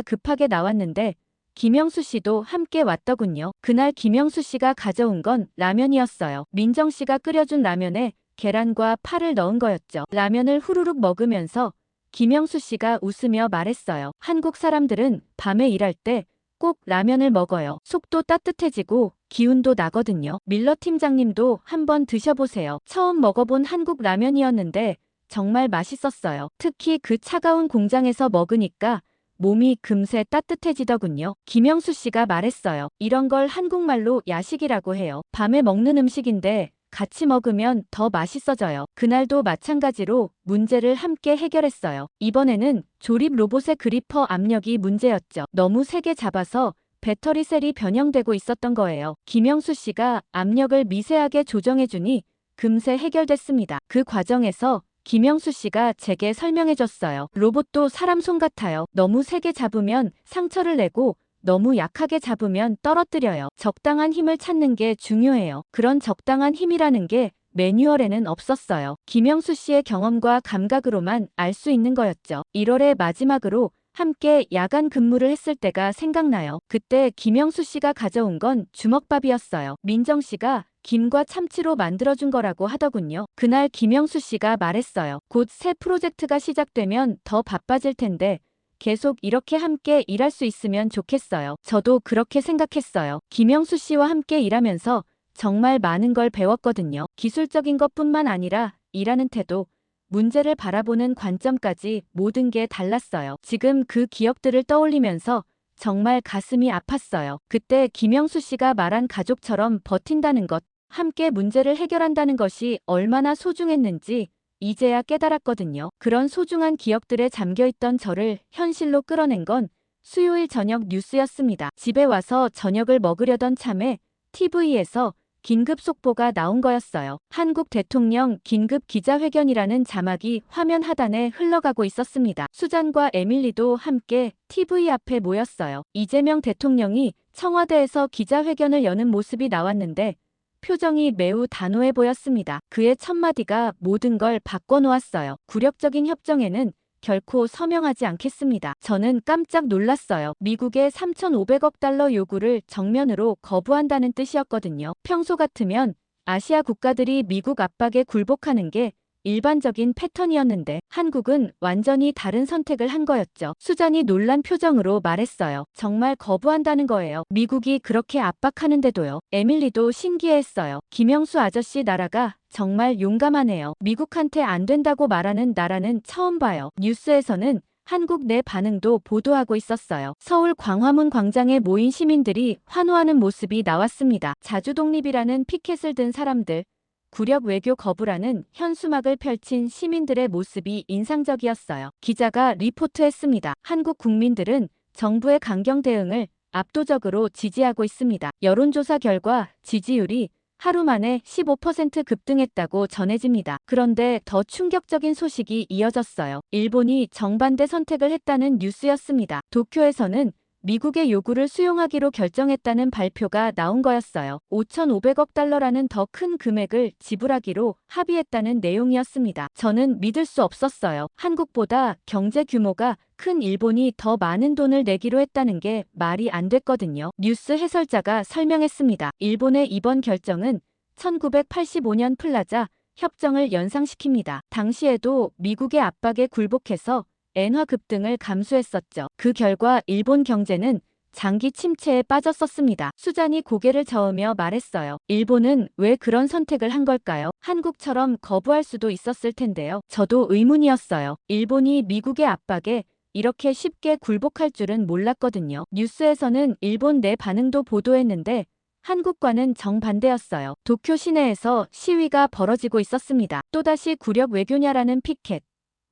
급하게 나왔는데 김영수 씨도 함께 왔더군요. 그날 김영수 씨가 가져온 건 라면이었어요. 민정 씨가 끓여준 라면에 계란과 파를 넣은 거였죠. 라면을 후루룩 먹으면서 김영수 씨가 웃으며 말했어요. 한국 사람들은 밤에 일할 때 꼭 라면을 먹어요. 속도 따뜻해지고 기운도 나거든요. 밀러 팀장님도 한번 드셔보세요. 처음 먹어본 한국 라면이었는데 정말 맛있었어요. 특히 그 차가운 공장에서 먹으니까 몸이 금세 따뜻해지더군요. 김영수 씨가 말했어요. 이런 걸 한국말로 야식이라고 해요. 밤에 먹는 음식인데 같이 먹으면 더 맛있어져요. 그날도 마찬가지로 문제를 함께 해결했어요. 이번에는 조립 로봇의 그리퍼 압력이 문제였죠. 너무 세게 잡아서 배터리 셀이 변형되고 있었던 거예요. 김영수 씨가 압력을 미세하게 조정해주니 금세 해결됐습니다. 그 과정에서 김영수 씨가 제게 설명해줬어요. 로봇도 사람 손 같아요. 너무 세게 잡으면 상처를 내고 너무 약하게 잡으면 떨어뜨려요. 적당한 힘을 찾는 게 중요해요. 그런 적당한 힘이라는 게 매뉴얼에는 없었어요. 김영수 씨의 경험과 감각으로만 알 수 있는 거였죠. 1월의 마지막으로 함께 야간 근무를 했을 때가 생각나요. 그때 김영수 씨가 가져온 건 주먹밥이었어요. 민정 씨가 김과 참치로 만들어준 거라고 하더군요. 그날 김영수 씨가 말했어요. 곧 새 프로젝트가 시작되면 더 바빠질 텐데 계속 이렇게 함께 일할 수 있으면 좋겠어요. 저도 그렇게 생각했어요. 김영수 씨와 함께 일하면서 정말 많은 걸 배웠거든요. 기술적인 것뿐만 아니라 일하는 태도, 문제를 바라보는 관점까지 모든 게 달랐어요. 지금 그 기억들을 떠올리면서 정말 가슴이 아팠어요. 그때 김영수 씨가 말한 가족처럼 버틴다는 것, 함께 문제를 해결한다는 것이 얼마나 소중했는지 이제야 깨달았거든요. 그런 소중한 기억들에 잠겨있던 저를 현실로 끌어낸 건 수요일 저녁 뉴스였습니다. 집에 와서 저녁을 먹으려던 참에 TV에서 긴급 속보가 나온 거였어요. 한국 대통령 긴급 기자회견이라는 자막이 화면 하단에 흘러가고 있었습니다. 수잔과 에밀리도 함께 TV 앞에 모였어요. 이재명 대통령이 청와대에서 기자회견을 여는 모습이 나왔는데 표정이 매우 단호해 보였습니다. 그의 첫마디가 모든 걸 바꿔놓았어요. 굴욕적인 협정에는 결코 서명하지 않겠습니다. 저는 깜짝 놀랐어요. 미국의 3,500억 달러 요구를 정면으로 거부한다는 뜻이었거든요. 평소 같으면 아시아 국가들이 미국 압박에 굴복하는 게 일반적인 패턴이었는데 한국은 완전히 다른 선택을 한 거였죠. 수잔이 놀란 표정으로 말했어요. 정말 거부한다는 거예요. 미국이 그렇게 압박하는데도요. 에밀리도 신기해했어요. 김영수 아저씨 나라가 정말 용감하네요. 미국한테 안 된다고 말하는 나라는 처음 봐요. 뉴스에서는 한국 내 반응도 보도하고 있었어요. 서울 광화문 광장에 모인 시민들이 환호하는 모습이 나왔습니다. 자주독립이라는 피켓을 든 사람들, 굴욕 외교 거부라는 현수막을 펼친 시민들의 모습이 인상적이었어요. 기자가 리포트했습니다. 한국 국민들은 정부의 강경 대응을 압도적으로 지지하고 있습니다. 여론조사 결과 지지율이 하루 만에 15% 급등했다고 전해집니다. 그런데 더 충격적인 소식이 이어졌어요. 일본이 정반대 선택을 했다는 뉴스였습니다. 도쿄에서는 미국의 요구를 수용하기로 결정했다는 발표가 나온 거였어요. 5,500억 달러라는 더 큰 금액을 지불하기로 합의했다는 내용이었습니다. 저는 믿을 수 없었어요. 한국보다 경제 규모가 큰 일본이 더 많은 돈을 내기로 했다는 게 말이 안 됐거든요. 뉴스 해설자가 설명했습니다. 일본의 이번 결정은 1985년 플라자 협정을 연상시킵니다. 당시에도 미국의 압박에 굴복해서 엔화 급등을 감수했었죠. 그 결과 일본 경제는 장기 침체에 빠졌었습니다. 수잔이 고개를 저으며 말했어요. 일본은 왜 그런 선택을 한 걸까요? 한국처럼 거부할 수도 있었을 텐데요. 저도 의문이었어요. 일본이 미국의 압박에 이렇게 쉽게 굴복할 줄은 몰랐거든요. 뉴스에서는 일본 내 반응도 보도했는데 한국과는 정반대였어요. 도쿄 시내에서 시위가 벌어지고 있었습니다. 또다시 굴욕 외교냐라는 피켓.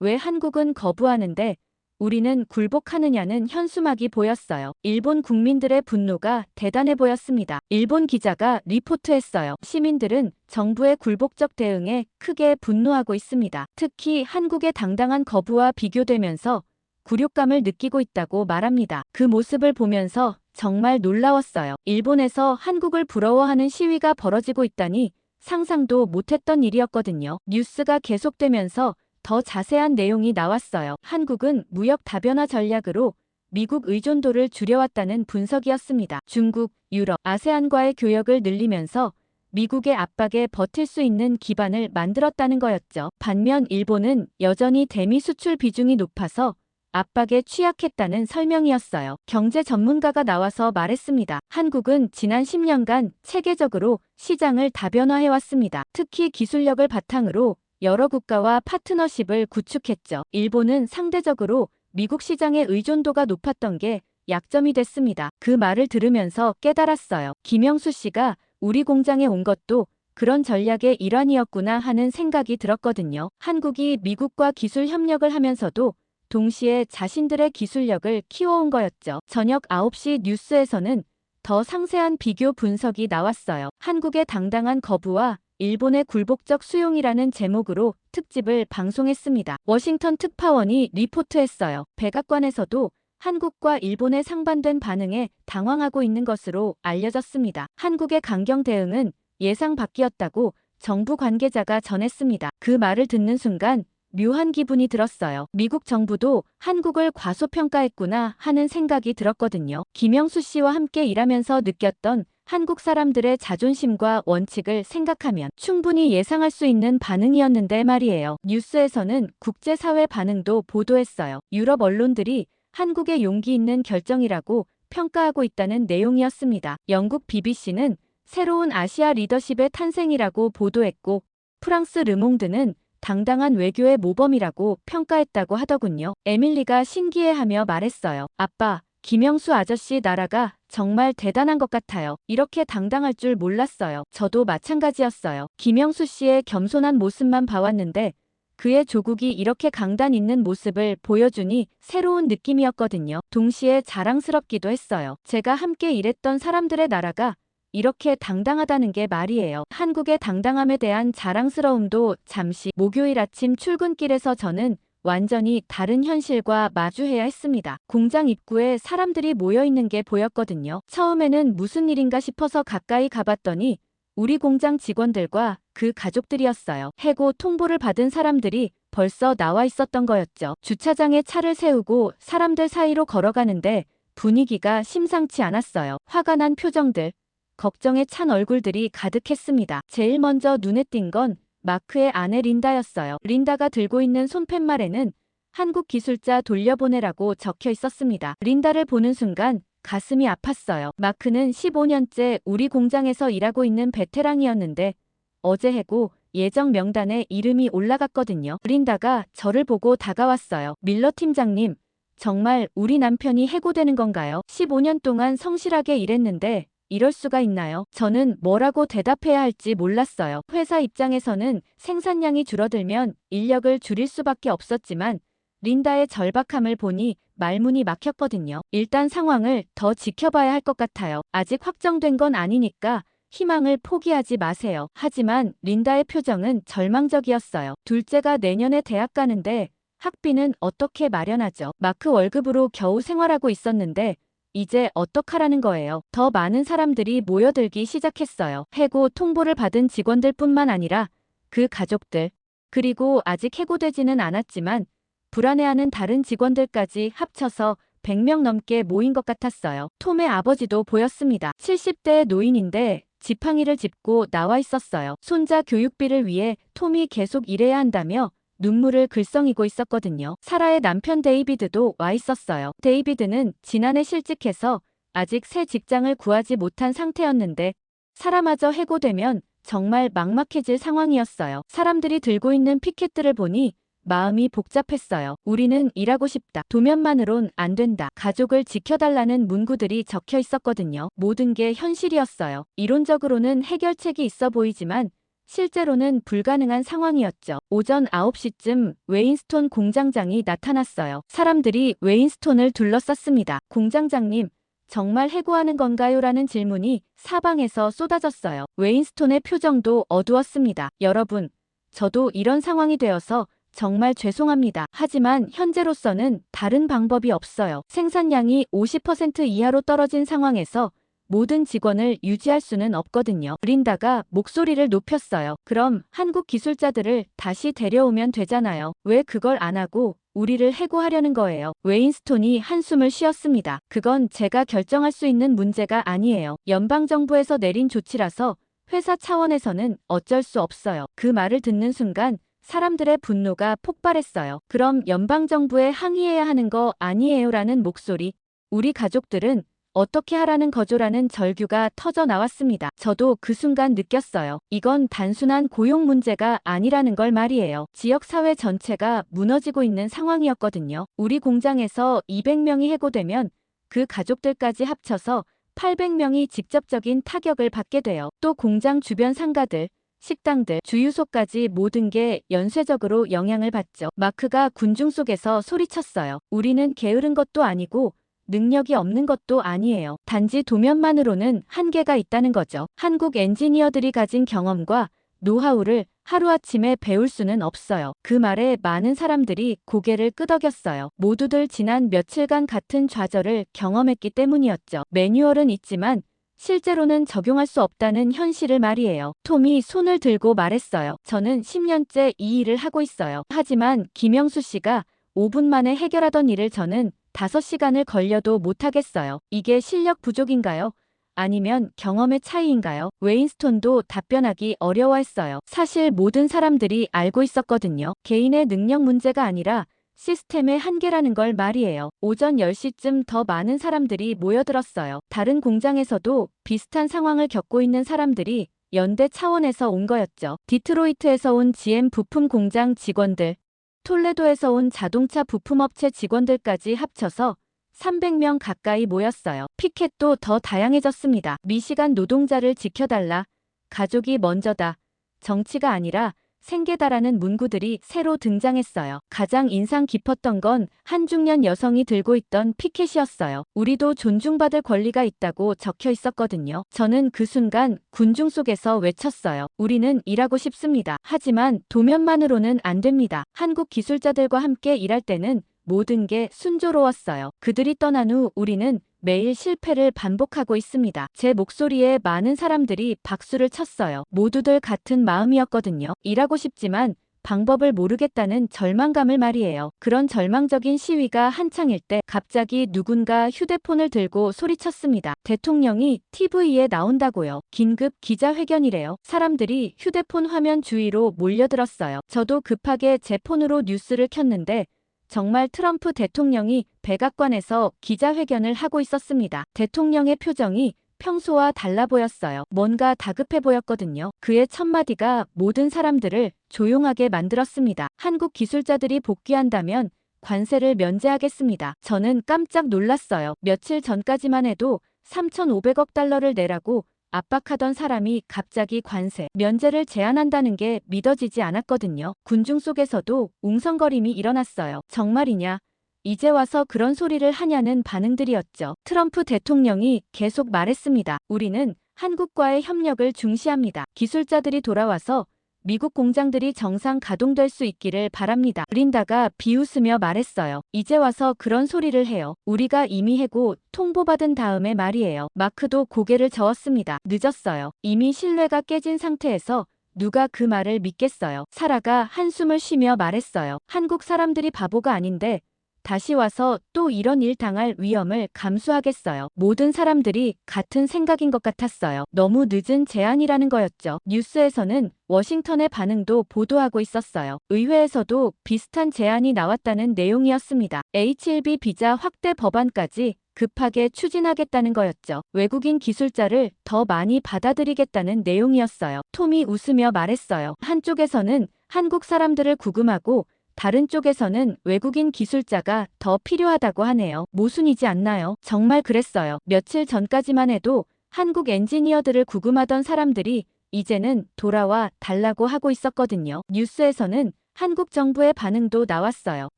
왜 한국은 거부하는데 우리는 굴복하느냐는 현수막이 보였어요. 일본 국민들의 분노가 대단해 보였습니다. 일본 기자가 리포트했어요. 시민들은 정부의 굴복적 대응에 크게 분노하고 있습니다. 특히 한국의 당당한 거부와 비교되면서 굴욕감을 느끼고 있다고 말합니다. 그 모습을 보면서 정말 놀라웠어요. 일본에서 한국을 부러워하는 시위가 벌어지고 있다니 상상도 못했던 일이었거든요. 뉴스가 계속되면서 더 자세한 내용이 나왔어요. 한국은 무역 다변화 전략으로 미국 의존도를 줄여왔다는 분석이었습니다. 중국, 유럽, 아세안과의 교역을 늘리면서 미국의 압박에 버틸 수 있는 기반을 만들었다는 거였죠. 반면 일본은 여전히 대미 수출 비중이 높아서 압박에 취약했다는 설명이었어요. 경제 전문가가 나와서 말했습니다. 한국은 지난 10년간 체계적으로 시장을 다변화해왔습니다. 특히 기술력을 바탕으로 여러 국가와 파트너십을 구축했죠. 일본은 상대적으로 미국 시장의 의존도가 높았던 게 약점이 됐습니다. 그 말을 들으면서 깨달았어요. 김영수 씨가 우리 공장에 온 것도 그런 전략의 일환이었구나 하는 생각이 들었거든요. 한국이 미국과 기술 협력을 하면서도 동시에 자신들의 기술력을 키워온 거였죠. 저녁 9시 뉴스에서는 더 상세한 비교 분석이 나왔어요. 한국의 당당한 거부와 일본의 굴복적 수용이라는 제목으로 특집을 방송했습니다. 워싱턴 특파원이 리포트했어요. 백악관에서도 한국과 일본의 상반된 반응에 당황하고 있는 것으로 알려졌습니다. 한국의 강경 대응은 예상 밖이었다고 정부 관계자가 전했습니다. 그 말을 듣는 순간 묘한 기분이 들었어요. 미국 정부도 한국을 과소평가했구나 하는 생각이 들었거든요. 김영수 씨와 함께 일하면서 느꼈던 한국 사람들의 자존심과 원칙을 생각하면 충분히 예상할 수 있는 반응이었는데 말이에요. 뉴스에서는 국제사회 반응도 보도했어요. 유럽 언론들이 한국의 용기 있는 결정이라고 평가하고 있다는 내용이었습니다. 영국 BBC는 새로운 아시아 리더십의 탄생이라고 보도했고 프랑스 르몽드는 당당한 외교의 모범이라고 평가했다고 하더군요. 에밀리가 신기해하며 말했어요. 아빠, 김영수 아저씨 나라가 정말 대단한 것 같아요. 이렇게 당당할 줄 몰랐어요. 저도 마찬가지였어요. 김영수 씨의 겸손한 모습만 봐왔는데 그의 조국이 이렇게 강단 있는 모습을 보여주니 새로운 느낌이었거든요. 동시에 자랑스럽기도 했어요. 제가 함께 일했던 사람들의 나라가 이렇게 당당하다는 게 말이에요. 한국의 당당함에 대한 자랑스러움도 잠시 목요일 아침 출근길에서 저는 완전히 다른 현실과 마주해야 했습니다. 공장 입구에 사람들이 모여 있는 게 보였거든요. 처음에는 무슨 일인가 싶어서 가까이 가봤더니 우리 공장 직원들과 그 가족들이었어요. 해고 통보를 받은 사람들이 벌써 나와 있었던 거였죠. 주차장에 차를 세우고 사람들 사이로 걸어가는데 분위기가 심상치 않았어요. 화가 난 표정들, 걱정에 찬 얼굴들이 가득했습니다. 제일 먼저 눈에 띈 건 마크의 아내 린다였어요. 린다가 들고 있는 손팻말에는 한국 기술자 돌려보내라고 적혀 있었습니다. 린다를 보는 순간 가슴이 아팠어요. 마크는 15년째 우리 공장에서 일하고 있는 베테랑이었는데 어제 해고 예정 명단에 이름이 올라갔거든요. 린다가 저를 보고 다가왔어요. 밀러 팀장님, 정말 우리 남편이 해고되는 건가요? 15년 동안 성실하게 일했는데 이럴 수가 있나요? 저는 뭐라고 대답해야 할지 몰랐어요. 회사 입장에서는 생산량이 줄어들면 인력을 줄일 수밖에 없었지만 린다의 절박함을 보니 말문이 막혔거든요. 일단 상황을 더 지켜봐야 할 것 같아요. 아직 확정된 건 아니니까 희망을 포기하지 마세요. 하지만 린다의 표정은 절망적이었어요. 둘째가 내년에 대학 가는데 학비는 어떻게 마련하죠? 마크 월급으로 겨우 생활하고 있었는데 이제 어떡하라는 거예요. 더 많은 사람들이 모여들기 시작했어요. 해고 통보를 받은 직원들뿐만 아니라 그 가족들, 그리고 아직 해고되지는 않았지만 불안해하는 다른 직원들까지 합쳐서 100명 넘게 모인 것 같았어요. 톰의 아버지도 보였습니다. 70대 노인인데 지팡이를 짚고 나와 있었어요. 손자 교육비를 위해 톰이 계속 일해야 한다며 눈물을 글썽이고 있었거든요. 사라의 남편 데이비드도 와 있었어요. 데이비드는 지난해 실직해서 아직 새 직장을 구하지 못한 상태였는데 사라마저 해고되면 정말 막막해질 상황이었어요. 사람들이 들고 있는 피켓들을 보니 마음이 복잡했어요. 우리는 일하고 싶다. 도면만으론 안 된다. 가족을 지켜달라는 문구들이 적혀 있었거든요. 모든 게 현실이었어요. 이론적으로는 해결책이 있어 보이지만 실제로는 불가능한 상황이었죠. 오전 9시쯤 웨인스톤 공장장이 나타났어요. 사람들이 웨인스톤을 둘러쌌습니다. 공장장님, 정말 해고하는 건가요? 라는 질문이 사방에서 쏟아졌어요. 웨인스톤의 표정도 어두웠습니다. 여러분, 저도 이런 상황이 되어서 정말 죄송합니다. 하지만 현재로서는 다른 방법이 없어요. 생산량이 50% 이하로 떨어진 상황에서 모든 직원을 유지할 수는 없거든요. 린다가 목소리를 높였어요. 그럼 한국 기술자들을 다시 데려오면 되잖아요. 왜 그걸 안 하고 우리를 해고하려는 거예요? 웨인스톤이 한숨을 쉬었습니다. 그건 제가 결정할 수 있는 문제가 아니에요. 연방정부에서 내린 조치라서 회사 차원에서는 어쩔 수 없어요. 그 말을 듣는 순간 사람들의 분노가 폭발했어요. 그럼 연방정부에 항의해야 하는 거 아니에요? 라는 목소리. 우리 가족들은 어떻게 하라는 거죠라는 절규가 터져 나왔습니다. 저도 그 순간 느꼈어요. 이건 단순한 고용 문제가 아니라는 걸 말이에요. 지역사회 전체가 무너지고 있는 상황이었거든요. 우리 공장에서 200명이 해고되면 그 가족들까지 합쳐서 800명이 직접적인 타격을 받게 돼요. 또 공장 주변 상가들, 식당들, 주유소까지 모든 게 연쇄적으로 영향을 받죠. 마크가 군중 속에서 소리쳤어요. 우리는 게으른 것도 아니고 능력이 없는 것도 아니에요. 단지 도면만으로는 한계가 있다는 거죠. 한국 엔지니어들이 가진 경험과 노하우를 하루아침에 배울 수는 없어요. 그 말에 많은 사람들이 고개를 끄덕였어요. 모두들 지난 며칠간 같은 좌절을 경험했기 때문이었죠. 매뉴얼은 있지만 실제로는 적용할 수 없다는 현실을 말이에요. 톰이 손을 들고 말했어요. 저는 10년째 이 일을 하고 있어요. 하지만 김영수 씨가 5분 만에 해결하던 일을 저는 5시간을 걸려도 못하겠어요. 이게 실력 부족인가요? 아니면 경험의 차이인가요? 웨인스톤도 답변하기 어려워했어요. 사실 모든 사람들이 알고 있었거든요. 개인의 능력 문제가 아니라 시스템의 한계라는 걸 말이에요. 오전 10시쯤 더 많은 사람들이 모여들었어요. 다른 공장에서도 비슷한 상황을 겪고 있는 사람들이 연대 차원에서 온 거였죠. 디트로이트에서 온 GM 부품 공장 직원들, 톨레도에서 온 자동차 부품업체 직원들까지 합쳐서 300명 가까이 모였어요. 피켓도 더 다양해졌습니다. 미시간 노동자를 지켜달라. 가족이 먼저다. 정치가 아니라 생계다라는 문구들이 새로 등장했어요. 가장 인상 깊었던 건 한 중년 여성이 들고 있던 피켓이었어요. 우리도 존중받을 권리가 있다고 적혀 있었거든요. 저는 그 순간 군중 속에서 외쳤어요. 우리는 일하고 싶습니다. 하지만 도면만으로는 안 됩니다. 한국 기술자들과 함께 일할 때는 모든 게 순조로웠어요. 그들이 떠난 후 우리는 매일 실패를 반복하고 있습니다. 제 목소리에 많은 사람들이 박수를 쳤어요. 모두들 같은 마음이었거든요. 일하고 싶지만 방법을 모르겠다는 절망감을 말이에요. 그런 절망적인 시위가 한창일 때 갑자기 누군가 휴대폰을 들고 소리쳤습니다. 대통령이 TV에 나온다고요. 긴급 기자회견이래요. 사람들이 휴대폰 화면 주위로 몰려들었어요. 저도 급하게 제 폰으로 뉴스를 켰는데 정말 트럼프 대통령이 백악관에서 기자회견을 하고 있었습니다. 대통령의 표정이 평소와 달라 보였어요. 뭔가 다급해 보였거든요. 그의 첫마디가 모든 사람들을 조용하게 만들었습니다. 한국 기술자들이 복귀한다면 관세를 면제하겠습니다. 저는 깜짝 놀랐어요. 며칠 전까지만 해도 3,500억 달러를 내라고 압박하던 사람이 갑자기 관세 면제를 제안한다는 게 믿어지지 않았거든요. 군중 속에서도 웅성거림이 일어났어요. 정말이냐? 이제 와서 그런 소리를 하냐는 반응들이었죠. 트럼프 대통령이 계속 말했습니다. 우리는 한국과의 협력을 중시합니다. 기술자들이 돌아와서 미국 공장들이 정상 가동될 수 있기를 바랍니다. 린다가 비웃으며 말했어요. 이제 와서 그런 소리를 해요. 우리가 이미 해고 통보받은 다음에 말이에요. 마크도 고개를 저었습니다. 늦었어요. 이미 신뢰가 깨진 상태에서 누가 그 말을 믿겠어요. 사라가 한숨을 쉬며 말했어요. 한국 사람들이 바보가 아닌데 다시 와서 또 이런 일 당할 위험을 감수하겠어요. 모든 사람들이 같은 생각인 것 같았어요. 너무 늦은 제안이라는 거였죠. 뉴스에서는 워싱턴의 반응도 보도하고 있었어요. 의회에서도 비슷한 제안이 나왔다는 내용이었습니다. H-1B 비자 확대 법안까지 급하게 추진하겠다는 거였죠. 외국인 기술자를 더 많이 받아들이겠다는 내용이었어요. 톰이 웃으며 말했어요. 한쪽에서는 한국 사람들을 구금하고 다른 쪽에서는 외국인 기술자가 더 필요하다고 하네요. 모순이지 않나요? 정말 그랬어요. 며칠 전까지만 해도 한국 엔지니어들을 구금하던 사람들이 이제는 돌아와 달라고 하고 있었거든요. 뉴스에서는 한국 정부의 반응도 나왔어요.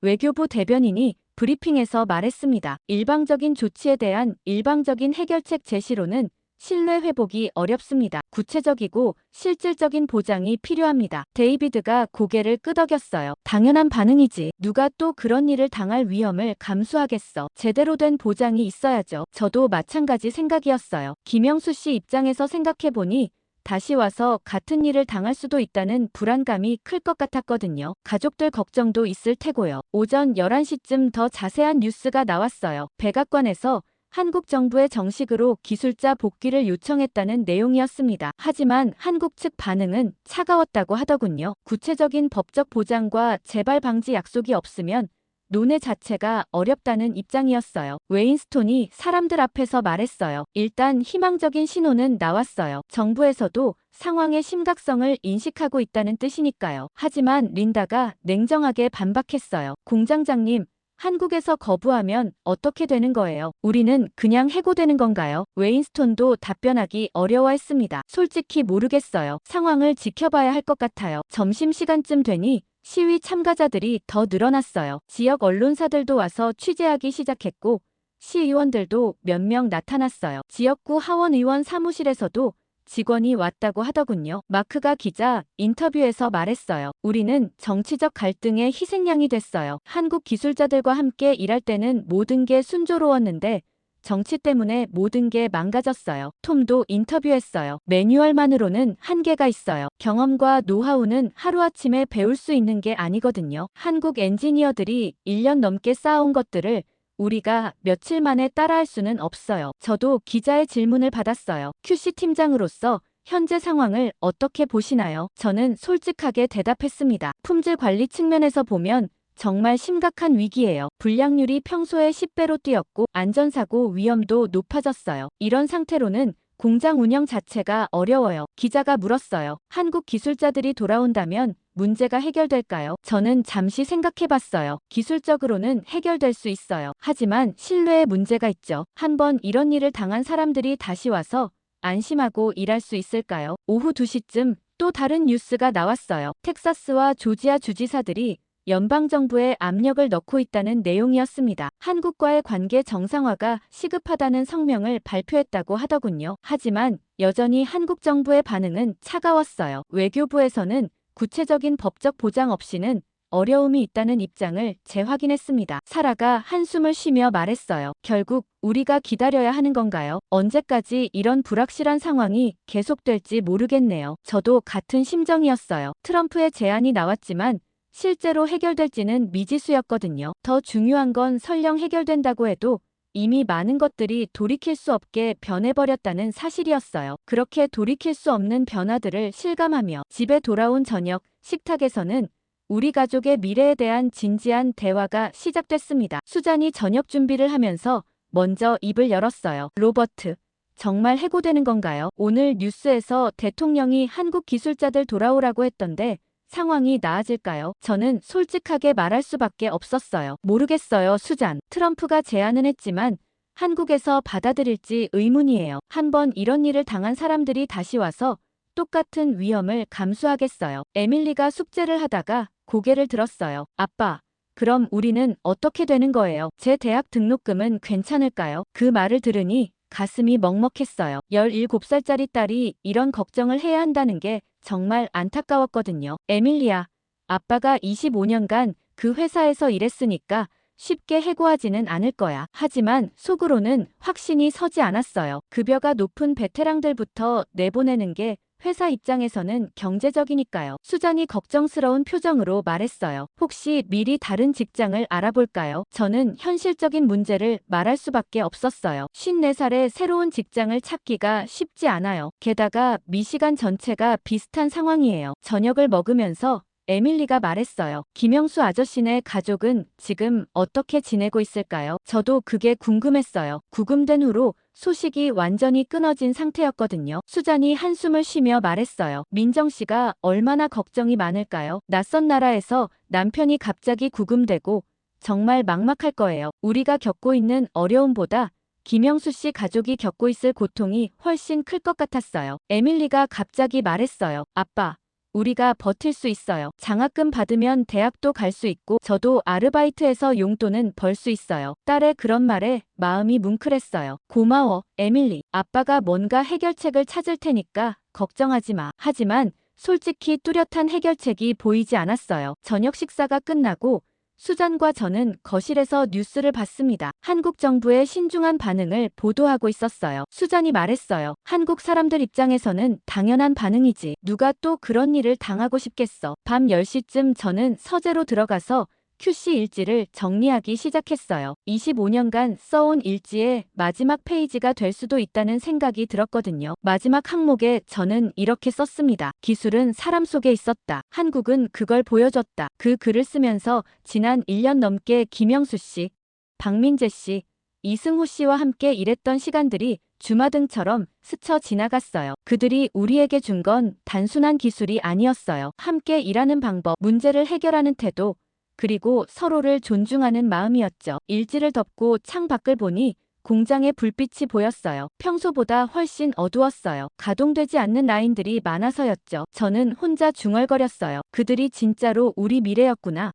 외교부 대변인이 브리핑에서 말했습니다. 일방적인 조치에 대한 일방적인 해결책 제시로는 신뢰 회복이 어렵습니다. 구체적이고 실질적인 보장이 필요합니다. 데이비드가 고개를 끄덕였어요. 당연한 반응이지. 누가 또 그런 일을 당할 위험을 감수하겠어. 제대로 된 보장이 있어야죠. 저도 마찬가지 생각이었어요. 김영수 씨 입장에서 생각해보니 다시 와서 같은 일을 당할 수도 있다는 불안감이 클 것 같았거든요. 가족들 걱정도 있을 테고요. 오전 11시쯤 더 자세한 뉴스가 나왔어요. 백악관에서 한국 정부에 정식으로 기술자 복귀를 요청했다는 내용이었습니다. 하지만 한국 측 반응은 차가웠다고 하더군요. 구체적인 법적 보장과 재발 방지 약속이 없으면 논의 자체가 어렵다는 입장이었어요. 웨인스톤이 사람들 앞에서 말했어요. 일단 희망적인 신호는 나왔어요. 정부에서도 상황의 심각성을 인식하고 있다는 뜻이니까요. 하지만 린다가 냉정하게 반박했어요. 공장장님, 한국에서 거부하면 어떻게 되는 거예요? 우리는 그냥 해고되는 건가요? 웨인스톤도 답변하기 어려워했습니다. 솔직히 모르겠어요. 상황을 지켜봐야 할 것 같아요. 점심시간쯤 되니 시위 참가자들이 더 늘어났어요. 지역 언론사들도 와서 취재하기 시작했고 시의원들도 몇 명 나타났어요. 지역구 하원의원 사무실에서도 직원이 왔다고 하더군요. 마크가 기자 인터뷰에서 말했어요. 우리는 정치적 갈등의 희생양이 됐어요. 한국 기술자들과 함께 일할 때는 모든 게 순조로웠는데 정치 때문에 모든 게 망가졌어요. 톰도 인터뷰했어요. 매뉴얼만으로는 한계가 있어요. 경험과 노하우는 하루아침에 배울 수 있는 게 아니거든요. 한국 엔지니어들이 1년 넘게 쌓아온 것들을 우리가 며칠 만에 따라할 수는 없어요. 저도 기자의 질문을 받았어요. QC 팀장으로서 현재 상황을 어떻게 보시나요? 저는 솔직하게 대답했습니다. 품질 관리 측면에서 보면 정말 심각한 위기예요. 불량률이 평소의 10배로 뛰었고 안전사고 위험도 높아졌어요. 이런 상태로는 공장 운영 자체가 어려워요. 기자가 물었어요. 한국 기술자들이 돌아온다면 문제가 해결될까요? 저는 잠시 생각해봤어요. 기술적으로는 해결될 수 있어요. 하지만 신뢰에 문제가 있죠. 한번 이런 일을 당한 사람들이 다시 와서 안심하고 일할 수 있을까요? 오후 2시쯤 또 다른 뉴스가 나왔어요. 텍사스와 조지아 주지사들이 연방정부에 압력을 넣고 있다는 내용이었습니다. 한국과의 관계 정상화가 시급하다는 성명을 발표했다고 하더군요. 하지만 여전히 한국 정부의 반응은 차가웠어요. 외교부에서는 구체적인 법적 보장 없이는 어려움이 있다는 입장을 재확인했습니다. 사라가 한숨을 쉬며 말했어요. 결국 우리가 기다려야 하는 건가요? 언제까지 이런 불확실한 상황이 계속될지 모르겠네요. 저도 같은 심정이었어요. 트럼프의 제안이 나왔지만 실제로 해결될지는 미지수였거든요. 더 중요한 건 설령 해결된다고 해도 이미 많은 것들이 돌이킬 수 없게 변해버렸다는 사실이었어요. 그렇게 돌이킬 수 없는 변화들을 실감하며 집에 돌아온 저녁 식탁에서는 우리 가족의 미래에 대한 진지한 대화가 시작됐습니다. 수잔이 저녁 준비를 하면서 먼저 입을 열었어요. 로버트, 정말 해고되는 건가요? 오늘 뉴스에서 대통령이 한국 기술자들 돌아오라고 했던데 상황이 나아질까요? 저는 솔직하게 말할 수밖에 없었어요. 모르겠어요, 수잔. 트럼프가 제안은 했지만 한국에서 받아들일지 의문이에요. 한번 이런 일을 당한 사람들이 다시 와서 똑같은 위험을 감수하겠어요. 에밀리가 숙제를 하다가 고개를 들었어요. 아빠, 그럼 우리는 어떻게 되는 거예요? 제 대학 등록금은 괜찮을까요? 그 말을 들으니 가슴이 먹먹했어요. 17살짜리 딸이 이런 걱정을 해야 한다는 게 정말 안타까웠거든요. 에밀리야, 아빠가 25년간 그 회사에서 일했으니까 쉽게 해고하지는 않을 거야. 하지만 속으로는 확신이 서지 않았어요. 급여가 높은 베테랑들부터 내보내는 게 회사 입장에서는 경제적이니까요. 수잔이 걱정스러운 표정으로 말했어요. 혹시 미리 다른 직장을 알아볼까요? 저는 현실적인 문제를 말할 수밖에 없었어요. 54살에 새로운 직장을 찾기가 쉽지 않아요. 게다가 미시간 전체가 비슷한 상황이에요. 저녁을 먹으면서 에밀리가 말했어요. 김영수 아저씨네 가족은 지금 어떻게 지내고 있을까요? 저도 그게 궁금했어요. 구금된 후로 소식이 완전히 끊어진 상태였거든요. 수잔이 한숨을 쉬며 말했어요. 민정 씨가 얼마나 걱정이 많을까요? 낯선 나라에서 남편이 갑자기 구금되고 정말 막막할 거예요. 우리가 겪고 있는 어려움보다 김영수 씨 가족이 겪고 있을 고통이 훨씬 클 것 같았어요. 에밀리가 갑자기 말했어요. 아빠, 우리가 버틸 수 있어요. 장학금 받으면 대학도 갈 수 있고 저도 아르바이트해서 용돈은 벌 수 있어요. 딸의 그런 말에 마음이 뭉클했어요. 고마워, 에밀리. 아빠가 뭔가 해결책을 찾을 테니까 걱정하지 마. 하지만 솔직히 뚜렷한 해결책이 보이지 않았어요. 저녁 식사가 끝나고 수잔과 저는 거실에서 뉴스를 봤습니다. 한국 정부의 신중한 반응을 보도하고 있었어요. 수잔이 말했어요. 한국 사람들 입장에서는 당연한 반응이지. 누가 또 그런 일을 당하고 싶겠어. 밤 10시쯤 저는 서재로 들어가서 QC 일지를 정리하기 시작했어요. 25년간 써온 일지의 마지막 페이지가 될 수도 있다는 생각이 들었거든요. 마지막 항목에 저는 이렇게 썼습니다. 기술은 사람 속에 있었다. 한국은 그걸 보여줬다. 그 글을 쓰면서 지난 1년 넘게 김영수 씨, 박민재 씨, 이승호 씨와 함께 일했던 시간들이 주마등처럼 스쳐 지나갔어요. 그들이 우리에게 준 건 단순한 기술이 아니었어요. 함께 일하는 방법, 문제를 해결하는 태도, 그리고 서로를 존중하는 마음이었죠. 일지를 덮고 창 밖을 보니 공장의 불빛이 보였어요. 평소보다 훨씬 어두웠어요. 가동되지 않는 라인들이 많아서였죠. 저는 혼자 중얼거렸어요. 그들이 진짜로 우리 미래였구나.